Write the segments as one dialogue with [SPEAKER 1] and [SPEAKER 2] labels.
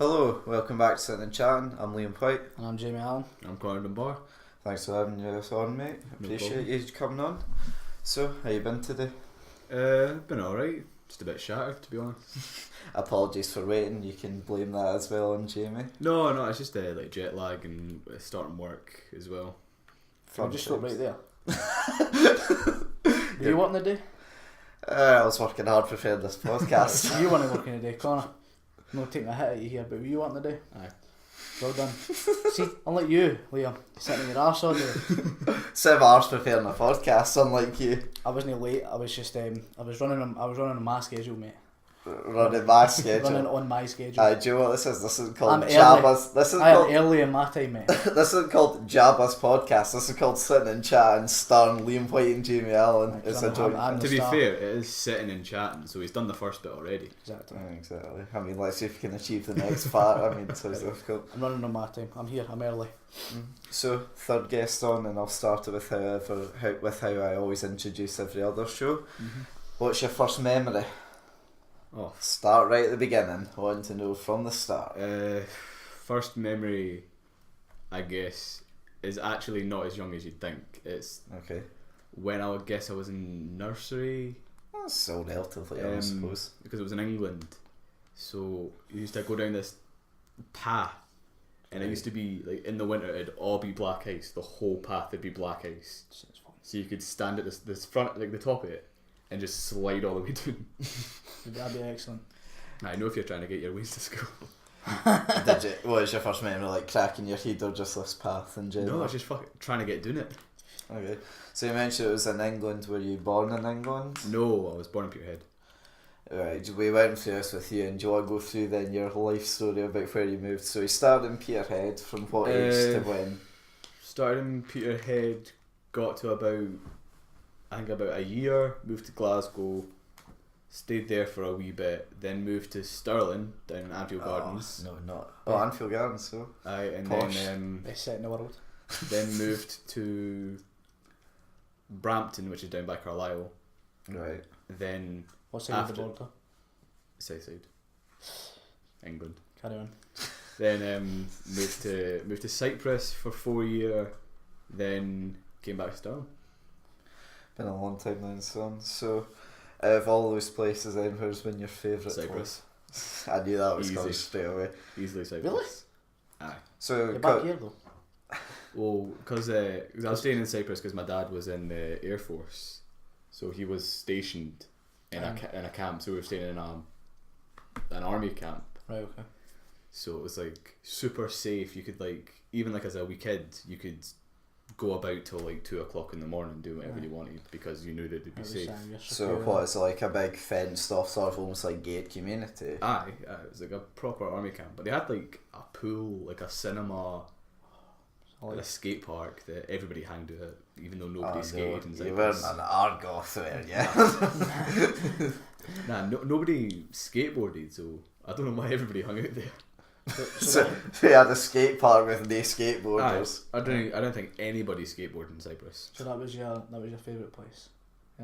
[SPEAKER 1] Hello, welcome back to Sitting and Chatting. I'm Liam Whyte.
[SPEAKER 2] And I'm Jamie Allan.
[SPEAKER 3] I'm Conor, Dunbar.
[SPEAKER 1] Thanks for having us on, mate. Appreciate you coming on. So, how you been today?
[SPEAKER 3] Been alright. Just a bit shattered, to be honest.
[SPEAKER 1] Apologies for waiting. You can blame that as well on Jamie.
[SPEAKER 3] No, it's just like jet lag and starting work as well.
[SPEAKER 2] Can we just stop right there? Were you working today?
[SPEAKER 1] I was working hard preparing this podcast.
[SPEAKER 2] You weren't working today, Conor. No taking a hit at you here, but were you working today?
[SPEAKER 3] Aye.
[SPEAKER 2] Well done. See, unlike you, Liam, sitting in your arse all day.
[SPEAKER 1] 7 hours preparing a podcast, unlike you.
[SPEAKER 2] I wasn't late. I was just I was running on my schedule, mate.
[SPEAKER 1] Running my schedule.
[SPEAKER 2] Running on my schedule.
[SPEAKER 1] Do you know what this is? This is called
[SPEAKER 2] I'm
[SPEAKER 1] Jabba's.
[SPEAKER 2] I am early in my time, mate.
[SPEAKER 1] This isn't called Jabba's podcast. This is called Sitting and Chatting, starring Liam Whyte and Jamie Allan. It's a joint.
[SPEAKER 3] To be fair, it is sitting and chatting, so he's done the first bit already.
[SPEAKER 2] Exactly.
[SPEAKER 1] I mean, let's see if we can achieve the next part. I mean, it's so difficult.
[SPEAKER 2] I'm running on my time. I'm here. I'm early.
[SPEAKER 1] So, third guest on, and I'll start it with how I always introduce every other show.
[SPEAKER 2] Mm-hmm.
[SPEAKER 1] What's your first memory?
[SPEAKER 3] Oh,
[SPEAKER 1] Start right at the beginning. I want to know from the start.
[SPEAKER 3] first memory, I guess, is actually not as young as you'd think. It's
[SPEAKER 1] Okay.
[SPEAKER 3] when I was in nursery.
[SPEAKER 1] That's so relatively, I suppose.
[SPEAKER 3] Because it was in England, so you used to go down this path, and it used to be like in the winter it'd all be black ice. The whole path would be black ice, so you could stand at this front, like the top of it, and just slide all the way down.
[SPEAKER 2] That'd be excellent.
[SPEAKER 3] I know if you're trying to get your ways to school.
[SPEAKER 1] Did you? What was your first memory like? Cracking your head or just this path in general?
[SPEAKER 3] No, I was just fucking trying to get doing it.
[SPEAKER 1] Okay. So you mentioned it was in England. Were you born in England?
[SPEAKER 3] No, I was born in Peterhead.
[SPEAKER 1] Right, we went through this with you, and do you want to go through then your life story about where you moved? So you started in Peterhead, from what age to when?
[SPEAKER 3] Started in Peterhead, got to about a year, moved to Glasgow, stayed there for a wee bit, then moved to Stirling, down in Anfield Gardens.
[SPEAKER 1] No, not. Oh, Anfield Gardens, so.
[SPEAKER 3] And
[SPEAKER 1] Posh.
[SPEAKER 3] then
[SPEAKER 2] Best set in the world.
[SPEAKER 3] then moved to Brampton, which is down by Carlisle.
[SPEAKER 1] Right.
[SPEAKER 3] Then
[SPEAKER 2] What side of the border?
[SPEAKER 3] south side, England.
[SPEAKER 2] Carry on.
[SPEAKER 3] Then moved to Cyprus for 4 years. Then came back to Stirling.
[SPEAKER 1] Been a long time now, son. So, out of all those places, then, where's been your favourite
[SPEAKER 3] Cyprus.
[SPEAKER 1] place? I knew that was
[SPEAKER 3] Easy.
[SPEAKER 1] coming straight away.
[SPEAKER 3] Easily Cyprus.
[SPEAKER 2] Really?
[SPEAKER 3] Aye.
[SPEAKER 1] So,
[SPEAKER 2] You're back here though.
[SPEAKER 3] Well, because I was staying in Cyprus because my dad was in the Air Force, so he was stationed in a camp. So we were staying in an army camp.
[SPEAKER 2] Right. Okay.
[SPEAKER 3] So it was like super safe. You could even as a wee kid, you could go about till like 2 o'clock in the morning, do whatever you wanted because you knew that it'd be safe.
[SPEAKER 1] So what, it's like a big fenced off sort of almost like gated community?
[SPEAKER 3] Aye, it was like a proper army camp, but they had like a pool, like a cinema, a skate park that everybody hanged out at, even though nobody skated in Cyprus.
[SPEAKER 1] You weren't an Argoth there, yeah?
[SPEAKER 3] Nah, nobody skateboarded, so I don't know why everybody hung out there.
[SPEAKER 1] So we had a skate park with no skateboarders.
[SPEAKER 3] I don't think anybody skateboarded in Cyprus.
[SPEAKER 2] So that was your favourite place.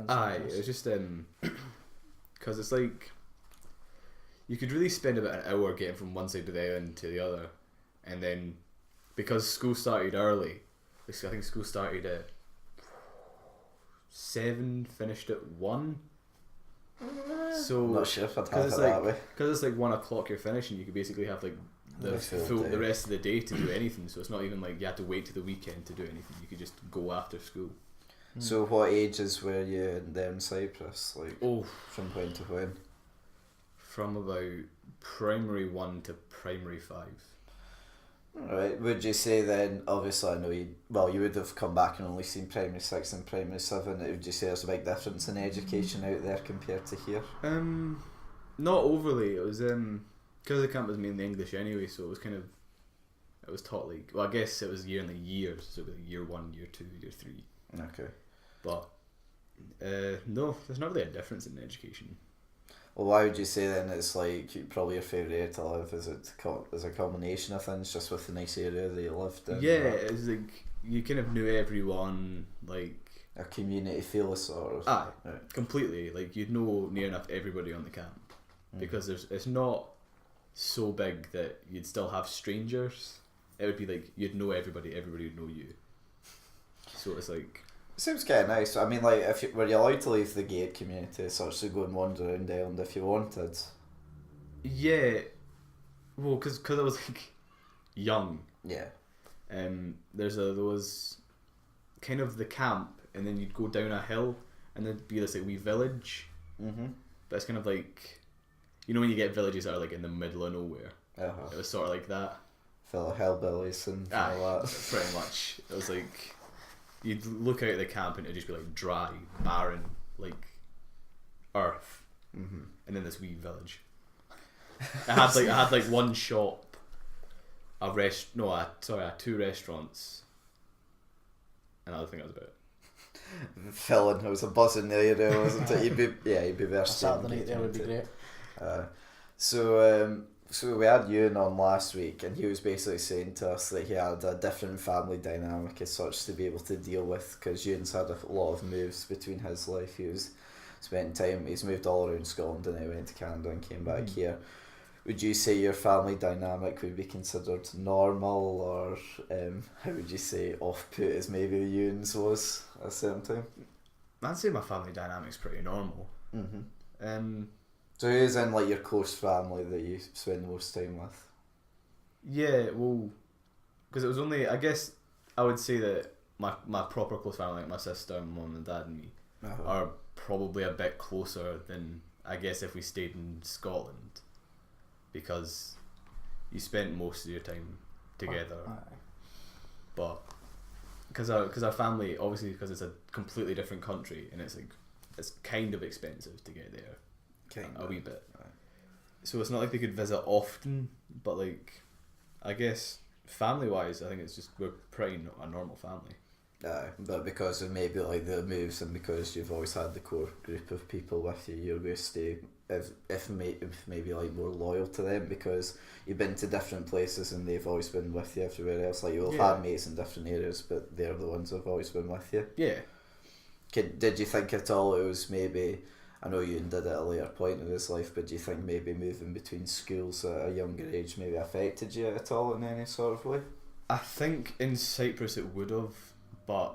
[SPEAKER 3] Aye, it was just because it's like you could really spend about an hour getting from one side of the island to the other, and then because school started early, I think school started at 7, finished at 1. So
[SPEAKER 1] I'm not sure if I'd have it
[SPEAKER 3] it's
[SPEAKER 1] that way.
[SPEAKER 3] Because it's like 1 o'clock you're finishing, you could basically have like the rest of the day to do anything. So it's not even like you had to wait to the weekend to do anything. You could just go after school.
[SPEAKER 1] So what ages were you there in Cyprus? Like, from when to when?
[SPEAKER 3] From about primary 1 to primary 5.
[SPEAKER 1] Right. Would you say then, obviously I know you would have come back and only seen primary 6 and primary 7, would you say there's a big difference in education out there compared to here?
[SPEAKER 3] Not overly. It was because the camp was mainly English anyway, so it was taught like, well, I guess it was year in the years, so like year 1, year 2, year 3.
[SPEAKER 1] Okay.
[SPEAKER 3] But no, there's not really a difference in education.
[SPEAKER 1] Well, why would you say then it's like probably your favourite area to live? Is it as a combination of things, just with the nice area that you lived in?
[SPEAKER 3] Yeah, it was like you kind of knew everyone, like
[SPEAKER 1] a community feel sort of.
[SPEAKER 3] Aye,
[SPEAKER 1] right.
[SPEAKER 3] Completely. Like you'd know near enough everybody on the camp because it's not so big that you'd still have strangers. It would be like you'd know everybody would know you. So it's like...
[SPEAKER 1] Seems kind of nice. I mean, like, were you allowed to leave the gay community, sort of go and wander around the island if you wanted?
[SPEAKER 3] Yeah. Well, because I was like young.
[SPEAKER 1] Yeah.
[SPEAKER 3] There was kind of the camp, and then you'd go down a hill, and there'd be this like wee village.
[SPEAKER 1] Mm-hmm.
[SPEAKER 3] But it's kind of like, you know when you get villages that are like in the middle of nowhere.
[SPEAKER 1] Uh-huh.
[SPEAKER 3] It was sort of like that.
[SPEAKER 1] Full of hillbillies and all that.
[SPEAKER 3] Pretty much. It was like you'd look out at the camp and it'd just be like dry, barren, like earth,
[SPEAKER 1] mm-hmm.
[SPEAKER 3] and then this wee village. I had like one shop, I had 2 restaurants, and I think that was about it.
[SPEAKER 1] Filling, it was a buzz in the area, wasn't it? You'd be very
[SPEAKER 2] A Saturday night there would be great.
[SPEAKER 1] So we had Ewan on last week, and he was basically saying to us that he had a different family dynamic as such to be able to deal with, because Ewan's had a lot of moves between his life. He's moved all around Scotland, and then went to Canada and came back here. Would you say your family dynamic would be considered normal, or how would you say off-put as maybe Ewan's was at the same time?
[SPEAKER 3] I'd say my family dynamic's pretty normal.
[SPEAKER 1] Mm-hmm. So who is in like your close family that you spend the most time with?
[SPEAKER 3] Yeah, well, because it was only, I guess I would say that my proper close family, like my sister, mum and dad and me, are probably a bit closer than I guess if we stayed in Scotland, because you spent most of your time together. But because our family, obviously because it's a completely different country, and it's kind of expensive to get there. A wee bit. So it's not like they could visit often, but like, I guess family wise, I think it's just we're pretty a normal family.
[SPEAKER 1] But because of maybe like the moves, and because you've always had the core group of people with you, you're going to stay if maybe like more loyal to them, because you've been to different places and they've always been with you everywhere else. Like you'll have had mates in different areas, but they're the ones who've always been with you.
[SPEAKER 3] Yeah.
[SPEAKER 1] Did you think at all it was maybe, I know you did it at a later point in his life, but do you think maybe moving between schools at a younger age maybe affected you at all in any sort of way?
[SPEAKER 3] I think in Cyprus it would have, but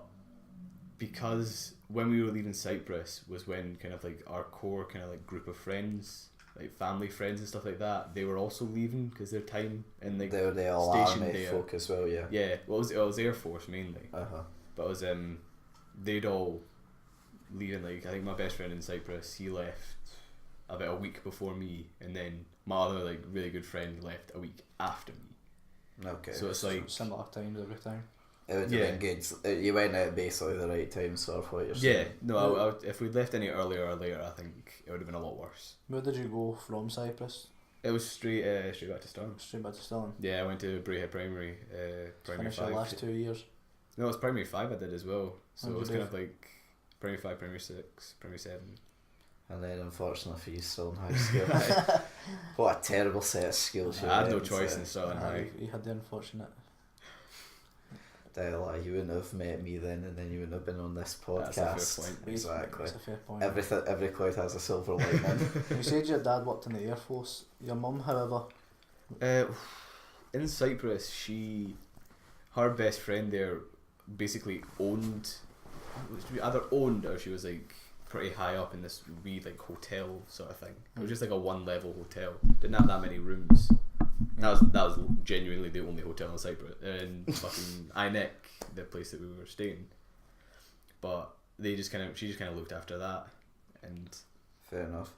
[SPEAKER 3] because when we were leaving Cyprus was when kind of like our core kind of like group of friends, like family friends and stuff like that, they were also leaving because their time in like
[SPEAKER 1] they were the all army folk as well. Yeah,
[SPEAKER 3] well it was Air Force mainly, but it was they'd all leaving. Like I think my best friend in Cyprus, he left about a week before me, and then my other like really good friend left a week after me.
[SPEAKER 1] Okay,
[SPEAKER 3] so it's like
[SPEAKER 2] similar times every time.
[SPEAKER 1] It would have been good. You went at basically the right time, sort of what you're saying.
[SPEAKER 3] No, if we'd left any earlier or later, I think it would have been a lot worse.
[SPEAKER 2] Where did you go from Cyprus?
[SPEAKER 3] It was straight back to Stirling.
[SPEAKER 2] Straight back to Stirling?
[SPEAKER 3] Yeah, I went to Braehead Primary, Primary 5.
[SPEAKER 2] Your last 2 years?
[SPEAKER 3] No, it was Primary 5 I did as well. So
[SPEAKER 2] How'd
[SPEAKER 3] it was
[SPEAKER 2] you
[SPEAKER 3] kind
[SPEAKER 2] do?
[SPEAKER 3] of like Primary 5, Primary 6, Primary 7.
[SPEAKER 1] And then unfortunately for you, still in high school. What a terrible set of skills you
[SPEAKER 3] I had no
[SPEAKER 1] went,
[SPEAKER 3] choice in Stirling High.
[SPEAKER 2] You had the unfortunate.
[SPEAKER 1] You wouldn't have met me then, and then you wouldn't have been on this podcast.
[SPEAKER 3] That's a fair point.
[SPEAKER 1] Exactly.
[SPEAKER 2] That's a fair point.
[SPEAKER 1] Every cloud has a silver lining.
[SPEAKER 2] You said your dad worked in the Air Force. Your mum, however,
[SPEAKER 3] in Cyprus, her best friend there basically either owned or she was like pretty high up in this wee like hotel sort of thing. It was just like a 1-level hotel. Didn't have that many rooms. That was genuinely the only hotel in Cyprus, in fucking Inek, the place that we were staying. But she just kind of looked after that, and
[SPEAKER 1] fair enough.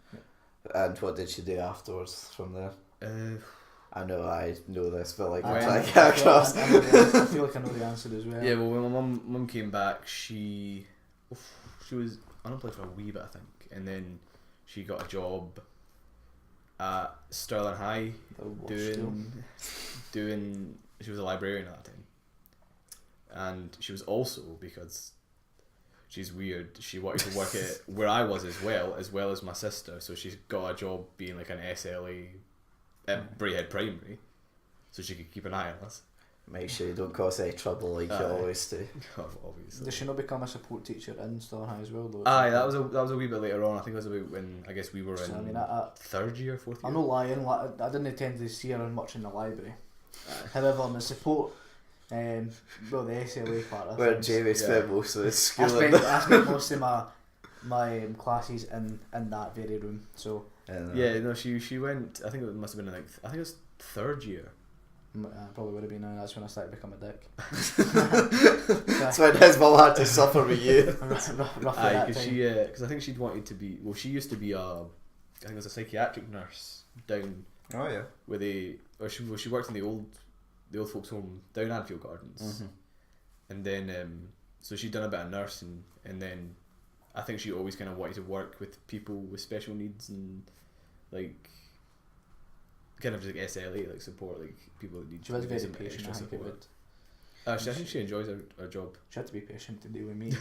[SPEAKER 1] And what did she do afterwards from there? I know this, but like I'm trying to get across.
[SPEAKER 2] I feel like I know the answer as well.
[SPEAKER 3] Yeah, well, when my mum came back, she was unemployed for a wee bit, I think, and then she got a job at Stirling High doing she was a librarian at that time, and she was also, because she's weird, she wanted to work at where I was as well as my sister, so she's got a job being like an SLA at Braehead Primary, so she could keep an eye on us.
[SPEAKER 1] Make sure you don't cause any trouble like you always do.
[SPEAKER 3] Obviously.
[SPEAKER 2] Does she not become a support teacher in Stirling High as well though?
[SPEAKER 3] Aye, that was a wee bit later on. I think it was about when I guess we were
[SPEAKER 2] So,
[SPEAKER 3] in
[SPEAKER 2] I mean,
[SPEAKER 3] third year, fourth year.
[SPEAKER 2] I'm not lying. I didn't tend to see her much in the library. However, on the support, well, the SLA part of
[SPEAKER 1] Where
[SPEAKER 2] things,
[SPEAKER 1] Jamie spent most of his
[SPEAKER 2] I
[SPEAKER 1] school.
[SPEAKER 2] spent most of my classes in that very room. So
[SPEAKER 3] Yeah, no, she went. I think it must have been like I think it was third year.
[SPEAKER 2] probably would have been. That's when I started to become a dick.
[SPEAKER 1] That's when his mum had to suffer with you.
[SPEAKER 2] Roughly
[SPEAKER 3] Aye,
[SPEAKER 2] that
[SPEAKER 3] because
[SPEAKER 2] time.
[SPEAKER 3] because I think she'd wanted to be. Well, she used to be I think it was a psychiatric nurse down
[SPEAKER 1] Oh yeah.
[SPEAKER 3] where she worked in the old folks' home down Anfield Gardens, and then so she'd done a bit of nursing, and then I think she always kind of wanted to work with people with special needs and like kind of like SLA, like support, like people that need.
[SPEAKER 2] She was very
[SPEAKER 3] some
[SPEAKER 2] patient.
[SPEAKER 3] extra
[SPEAKER 2] I think it
[SPEAKER 3] support.
[SPEAKER 2] would.
[SPEAKER 3] I think she enjoys her job.
[SPEAKER 2] She had to be patient to deal with me.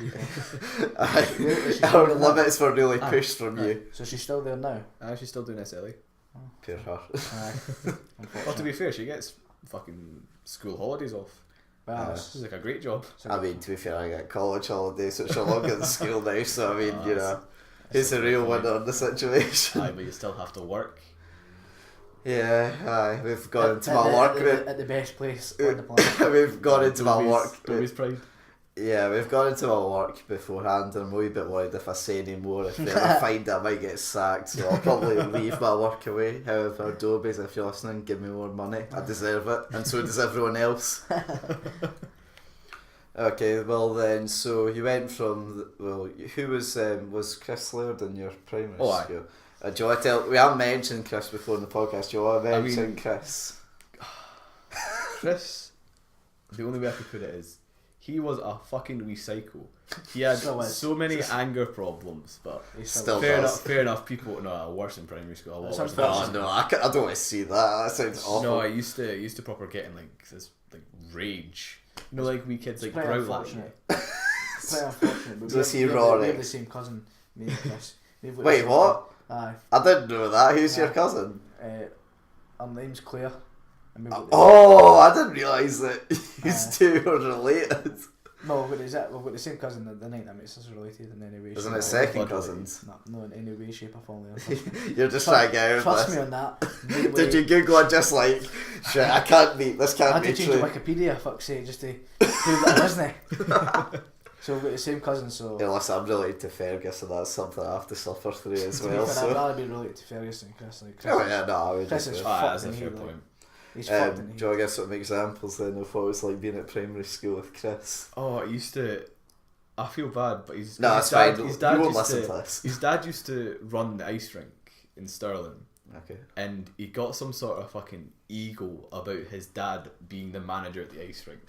[SPEAKER 1] Our limits were really pushed from you.
[SPEAKER 2] So she's still there now.
[SPEAKER 3] She's still doing SLA.
[SPEAKER 1] Poor her.
[SPEAKER 3] Well, to be fair, she gets fucking school holidays off.
[SPEAKER 2] Well,
[SPEAKER 3] This is like a great job.
[SPEAKER 1] I mean, to be fair, I get college holidays, which are longer than school now, so I mean, you know, he's the real winner in the situation.
[SPEAKER 3] Aye, but you still have to work.
[SPEAKER 1] Yeah, aye, we've gone into my work.
[SPEAKER 2] At the best place on the planet.
[SPEAKER 1] We've gone into my work.
[SPEAKER 3] Toby's pride.
[SPEAKER 1] Yeah, we've gone into my work beforehand, and I'm a wee bit worried if I say any more, if they ever find that I might get sacked, so I'll probably leave my work away. However, Dobies, if you're listening, give me more money. I deserve it, and so does everyone else. Okay, well then, so you went from, who was Chris Laird in your primary school? Do you want to tell, we haven't mentioned Chris before in the podcast, do you want to mention Chris?
[SPEAKER 3] Chris, the only way I could put it is, he was a fucking wee psycho. He had so many anger problems, but fair enough. People are worse in primary school. A lot worse.
[SPEAKER 1] No, I don't want to see that. That sounds awful.
[SPEAKER 3] No, I used to proper get in like this like rage. You know, like we kids like growl at you.
[SPEAKER 2] Quite unfortunate. But
[SPEAKER 1] Does he
[SPEAKER 2] we
[SPEAKER 1] roar
[SPEAKER 2] have the same cousin, me and Chris.
[SPEAKER 1] Wait, what?
[SPEAKER 2] Aye.
[SPEAKER 1] I didn't know that. Who's your cousin?
[SPEAKER 2] Her name's Claire.
[SPEAKER 1] I didn't realise that these two were related.
[SPEAKER 2] No, we've got the same cousin. The night that makes us related in any way.
[SPEAKER 1] Isn't it second cousins?
[SPEAKER 2] No, in any way, shape or form.
[SPEAKER 1] You're just trying to get out of
[SPEAKER 2] Trust
[SPEAKER 1] this.
[SPEAKER 2] me on that.
[SPEAKER 1] Did you Google it just like, shit, this can't be true.
[SPEAKER 2] I had to change Wikipedia, fuck's sake, just to prove that it wasn't. So we've got the same cousin, so...
[SPEAKER 1] Yeah, listen, I'm related to Fergus, and that's something I have to suffer through as well.
[SPEAKER 2] I'd rather be related to Fergus than Chris. Chris
[SPEAKER 1] I would
[SPEAKER 2] Chris
[SPEAKER 1] just...
[SPEAKER 2] is
[SPEAKER 3] that's
[SPEAKER 2] fucked
[SPEAKER 3] a
[SPEAKER 2] in
[SPEAKER 3] fair
[SPEAKER 2] here,
[SPEAKER 3] point.
[SPEAKER 2] He's fucked in
[SPEAKER 1] do
[SPEAKER 2] here.
[SPEAKER 1] you want to get some examples then of what it was like being at primary school with Chris?
[SPEAKER 3] Oh, I used to... I feel bad, but his
[SPEAKER 1] it's
[SPEAKER 3] dad,
[SPEAKER 1] fine.
[SPEAKER 3] his dad
[SPEAKER 1] You won't
[SPEAKER 3] used
[SPEAKER 1] listen
[SPEAKER 3] to,
[SPEAKER 1] to this.
[SPEAKER 3] His dad used to run the ice rink in Stirling.
[SPEAKER 1] Okay.
[SPEAKER 3] And he got some sort of fucking ego about his dad being the manager at the ice rink.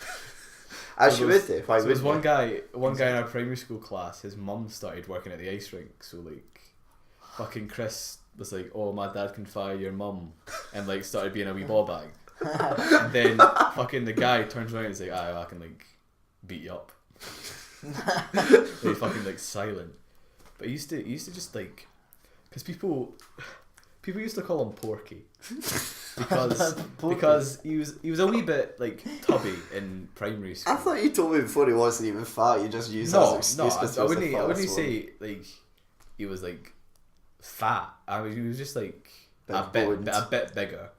[SPEAKER 1] As you would do. Why
[SPEAKER 3] So there's
[SPEAKER 1] wouldn't
[SPEAKER 3] one guy in our primary school class, his mum started working at the ice rink, so like fucking Chris was like, oh, my dad can fire your mum, and like started being a wee ball bag. And then fucking the guy turns around and is like, I can like beat you up. And he's fucking like silent. But he used to just like, because people used to call him Porky. Because he was a wee bit like tubby in primary school.
[SPEAKER 1] I thought you told me before he wasn't even fat. You just used that as an excuse.
[SPEAKER 3] I wouldn't say like he was like fat. I mean, he was just like a bit bigger,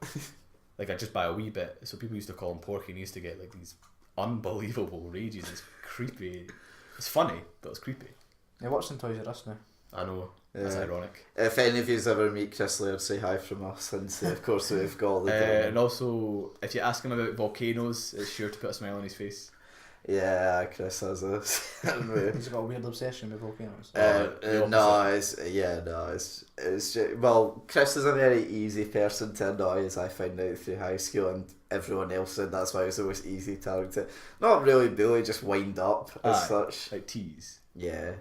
[SPEAKER 3] like just by a wee bit. So people used to call him Porky, and he used to get like these unbelievable rages. It's creepy. It's funny, but it's creepy.
[SPEAKER 2] He works in Toys R Us now.
[SPEAKER 3] I know. That's ironic.
[SPEAKER 1] If any of you ever meet Chris Laird, say hi from us, and say, of course, we've got all the
[SPEAKER 3] and also, if you ask him about volcanoes, it's sure to put a smile on his face.
[SPEAKER 1] Yeah, Chris has this.
[SPEAKER 2] He's got a weird obsession with volcanoes.
[SPEAKER 1] It's just, well, Chris is a very easy person to annoy, as I found out through high school, and everyone else said that's why he was the most easy target. Not really bully, just wind up as such.
[SPEAKER 3] Like tease.
[SPEAKER 1] Yeah.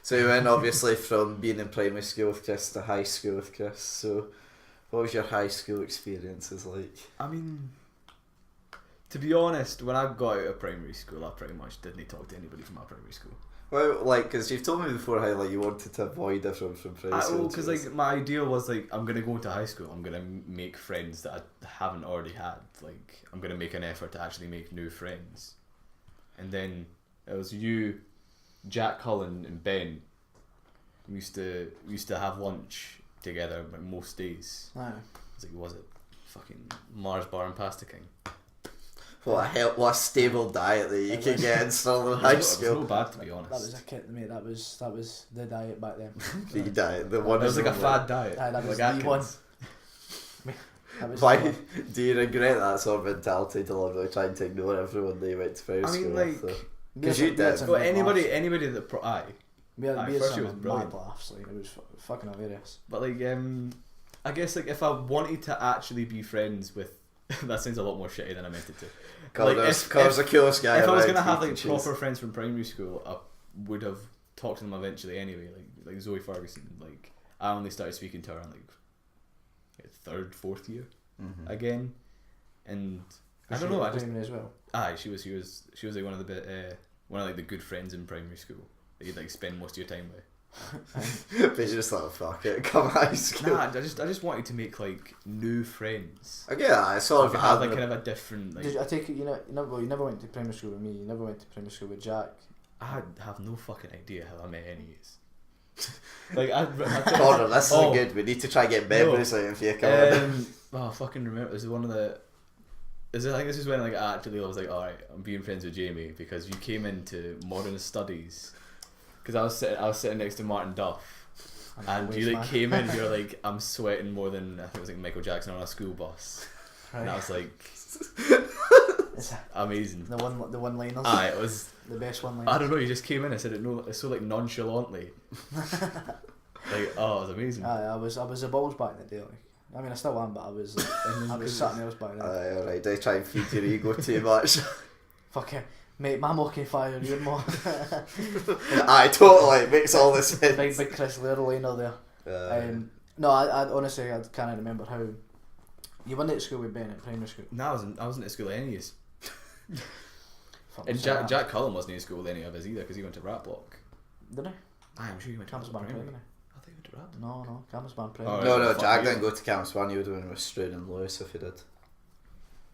[SPEAKER 1] So you went obviously from being in primary school with Chris to high school with Chris. So what was your high school experiences like?
[SPEAKER 3] I mean, to be honest, when I got out of primary school, I pretty much didn't talk to anybody from my primary school.
[SPEAKER 1] Well, like, because you've told me before how like you wanted to avoid different from primary school.
[SPEAKER 3] Because like my idea was like I'm gonna go into high school. I'm gonna make friends that I haven't already had. Like I'm gonna make an effort to actually make new friends. And then it was you, Jack, Cullen, and Ben. We used to have lunch together like most days.
[SPEAKER 2] Aye.
[SPEAKER 3] It's like, was it fucking Mars Bar and Pasta King?
[SPEAKER 1] What a stable diet that you can get in Southern High
[SPEAKER 3] It was
[SPEAKER 1] School.
[SPEAKER 3] no bad, to be honest.
[SPEAKER 2] That was a kid, mate. That was the diet back then.
[SPEAKER 1] The diet, the one.
[SPEAKER 3] It was like a fad diet.
[SPEAKER 2] Aye, that was
[SPEAKER 3] like
[SPEAKER 2] the one.
[SPEAKER 3] Atkins.
[SPEAKER 2] That was
[SPEAKER 1] Why
[SPEAKER 2] the one.
[SPEAKER 1] do you regret that sort of mentality to literally trying to ignore everyone that you went to primary
[SPEAKER 3] I mean,
[SPEAKER 1] school
[SPEAKER 3] like,
[SPEAKER 1] with?
[SPEAKER 2] We had
[SPEAKER 1] you
[SPEAKER 2] some- we had
[SPEAKER 1] did.
[SPEAKER 2] some
[SPEAKER 3] Well,
[SPEAKER 2] big laughs.
[SPEAKER 3] anybody that
[SPEAKER 2] We had,
[SPEAKER 3] Aye,
[SPEAKER 2] we had
[SPEAKER 3] first year was
[SPEAKER 2] some
[SPEAKER 3] brilliant.
[SPEAKER 2] mad laughs. Like, it was fucking hilarious.
[SPEAKER 3] But like, I guess like if I wanted to actually be friends with, that sounds a lot more shitty than I meant it to.
[SPEAKER 1] Connor's
[SPEAKER 3] if
[SPEAKER 1] the coolest guy
[SPEAKER 3] if I was
[SPEAKER 1] around,
[SPEAKER 3] gonna have
[SPEAKER 1] you
[SPEAKER 3] like
[SPEAKER 1] can choose.
[SPEAKER 3] proper friends from primary school, I would have talked to them eventually anyway. Like Zoe Ferguson. Like I only started speaking to her in like third, fourth year
[SPEAKER 1] Mhm.
[SPEAKER 3] again, and I
[SPEAKER 2] Was
[SPEAKER 3] don't
[SPEAKER 2] she
[SPEAKER 3] know.
[SPEAKER 2] at
[SPEAKER 3] I just
[SPEAKER 2] primary as well.
[SPEAKER 3] she was like one of the good friends in primary school that you'd like spend most of your time with.
[SPEAKER 1] But you just thought, fuck it, come high school.
[SPEAKER 3] Nah, I just wanted to make like new friends.
[SPEAKER 1] I get that. I sort
[SPEAKER 3] So I
[SPEAKER 1] of
[SPEAKER 3] could
[SPEAKER 1] had
[SPEAKER 3] have like
[SPEAKER 1] the-
[SPEAKER 3] kind of a different like.
[SPEAKER 2] Did you, I take it well, you never went to primary school with me. You never went to primary school with Jack.
[SPEAKER 3] I have no fucking idea how I met any of yous. Like I
[SPEAKER 1] Connor, this
[SPEAKER 3] Oh.
[SPEAKER 1] isn't good. We need to try and get memories out of you. Come on.
[SPEAKER 3] I fucking remember. It was one of the. I think this is when like I actually was like, all right, I'm being friends with Jamie because you came into modern studies. Because I was sitting next to Martin Duff. And you like came in, you're like, I'm sweating more than I think it was like Michael Jackson on a school bus, and I was like,
[SPEAKER 2] It's
[SPEAKER 3] amazing.
[SPEAKER 2] the one liners.
[SPEAKER 3] Aye, it was.
[SPEAKER 2] The best one
[SPEAKER 3] I
[SPEAKER 2] liners.
[SPEAKER 3] don't know. You just came in. I said it so like nonchalantly. Like oh, it was amazing.
[SPEAKER 2] Aye, I was a balls back in the day. Like, I mean, I still am, but I was something else back then.
[SPEAKER 1] Alright, don't try and feed your ego too much.
[SPEAKER 2] Fuck it, mate. My more can fire your more.
[SPEAKER 1] Aye, totally. It makes all the sense.
[SPEAKER 2] big Chris Lear liner there. No, I honestly I can't remember how. You went to school with Ben at primary school.
[SPEAKER 3] No, I wasn't at school with any of yous.
[SPEAKER 2] Fuck,
[SPEAKER 3] And
[SPEAKER 2] so that-
[SPEAKER 3] Jack Cullen wasn't in school with any of us either because he went to Rat Block.
[SPEAKER 2] Did I?
[SPEAKER 3] Aye, I'm sure he went to
[SPEAKER 2] Campus Band
[SPEAKER 3] primary.
[SPEAKER 2] primary.
[SPEAKER 3] I think he went to Rat.
[SPEAKER 2] No, Campus Band
[SPEAKER 3] Oh,
[SPEAKER 2] primary.
[SPEAKER 1] No,
[SPEAKER 3] fuck
[SPEAKER 1] Jack
[SPEAKER 3] you.
[SPEAKER 1] didn't go to Campus One. He would have been with Stroud and Lewis if he did.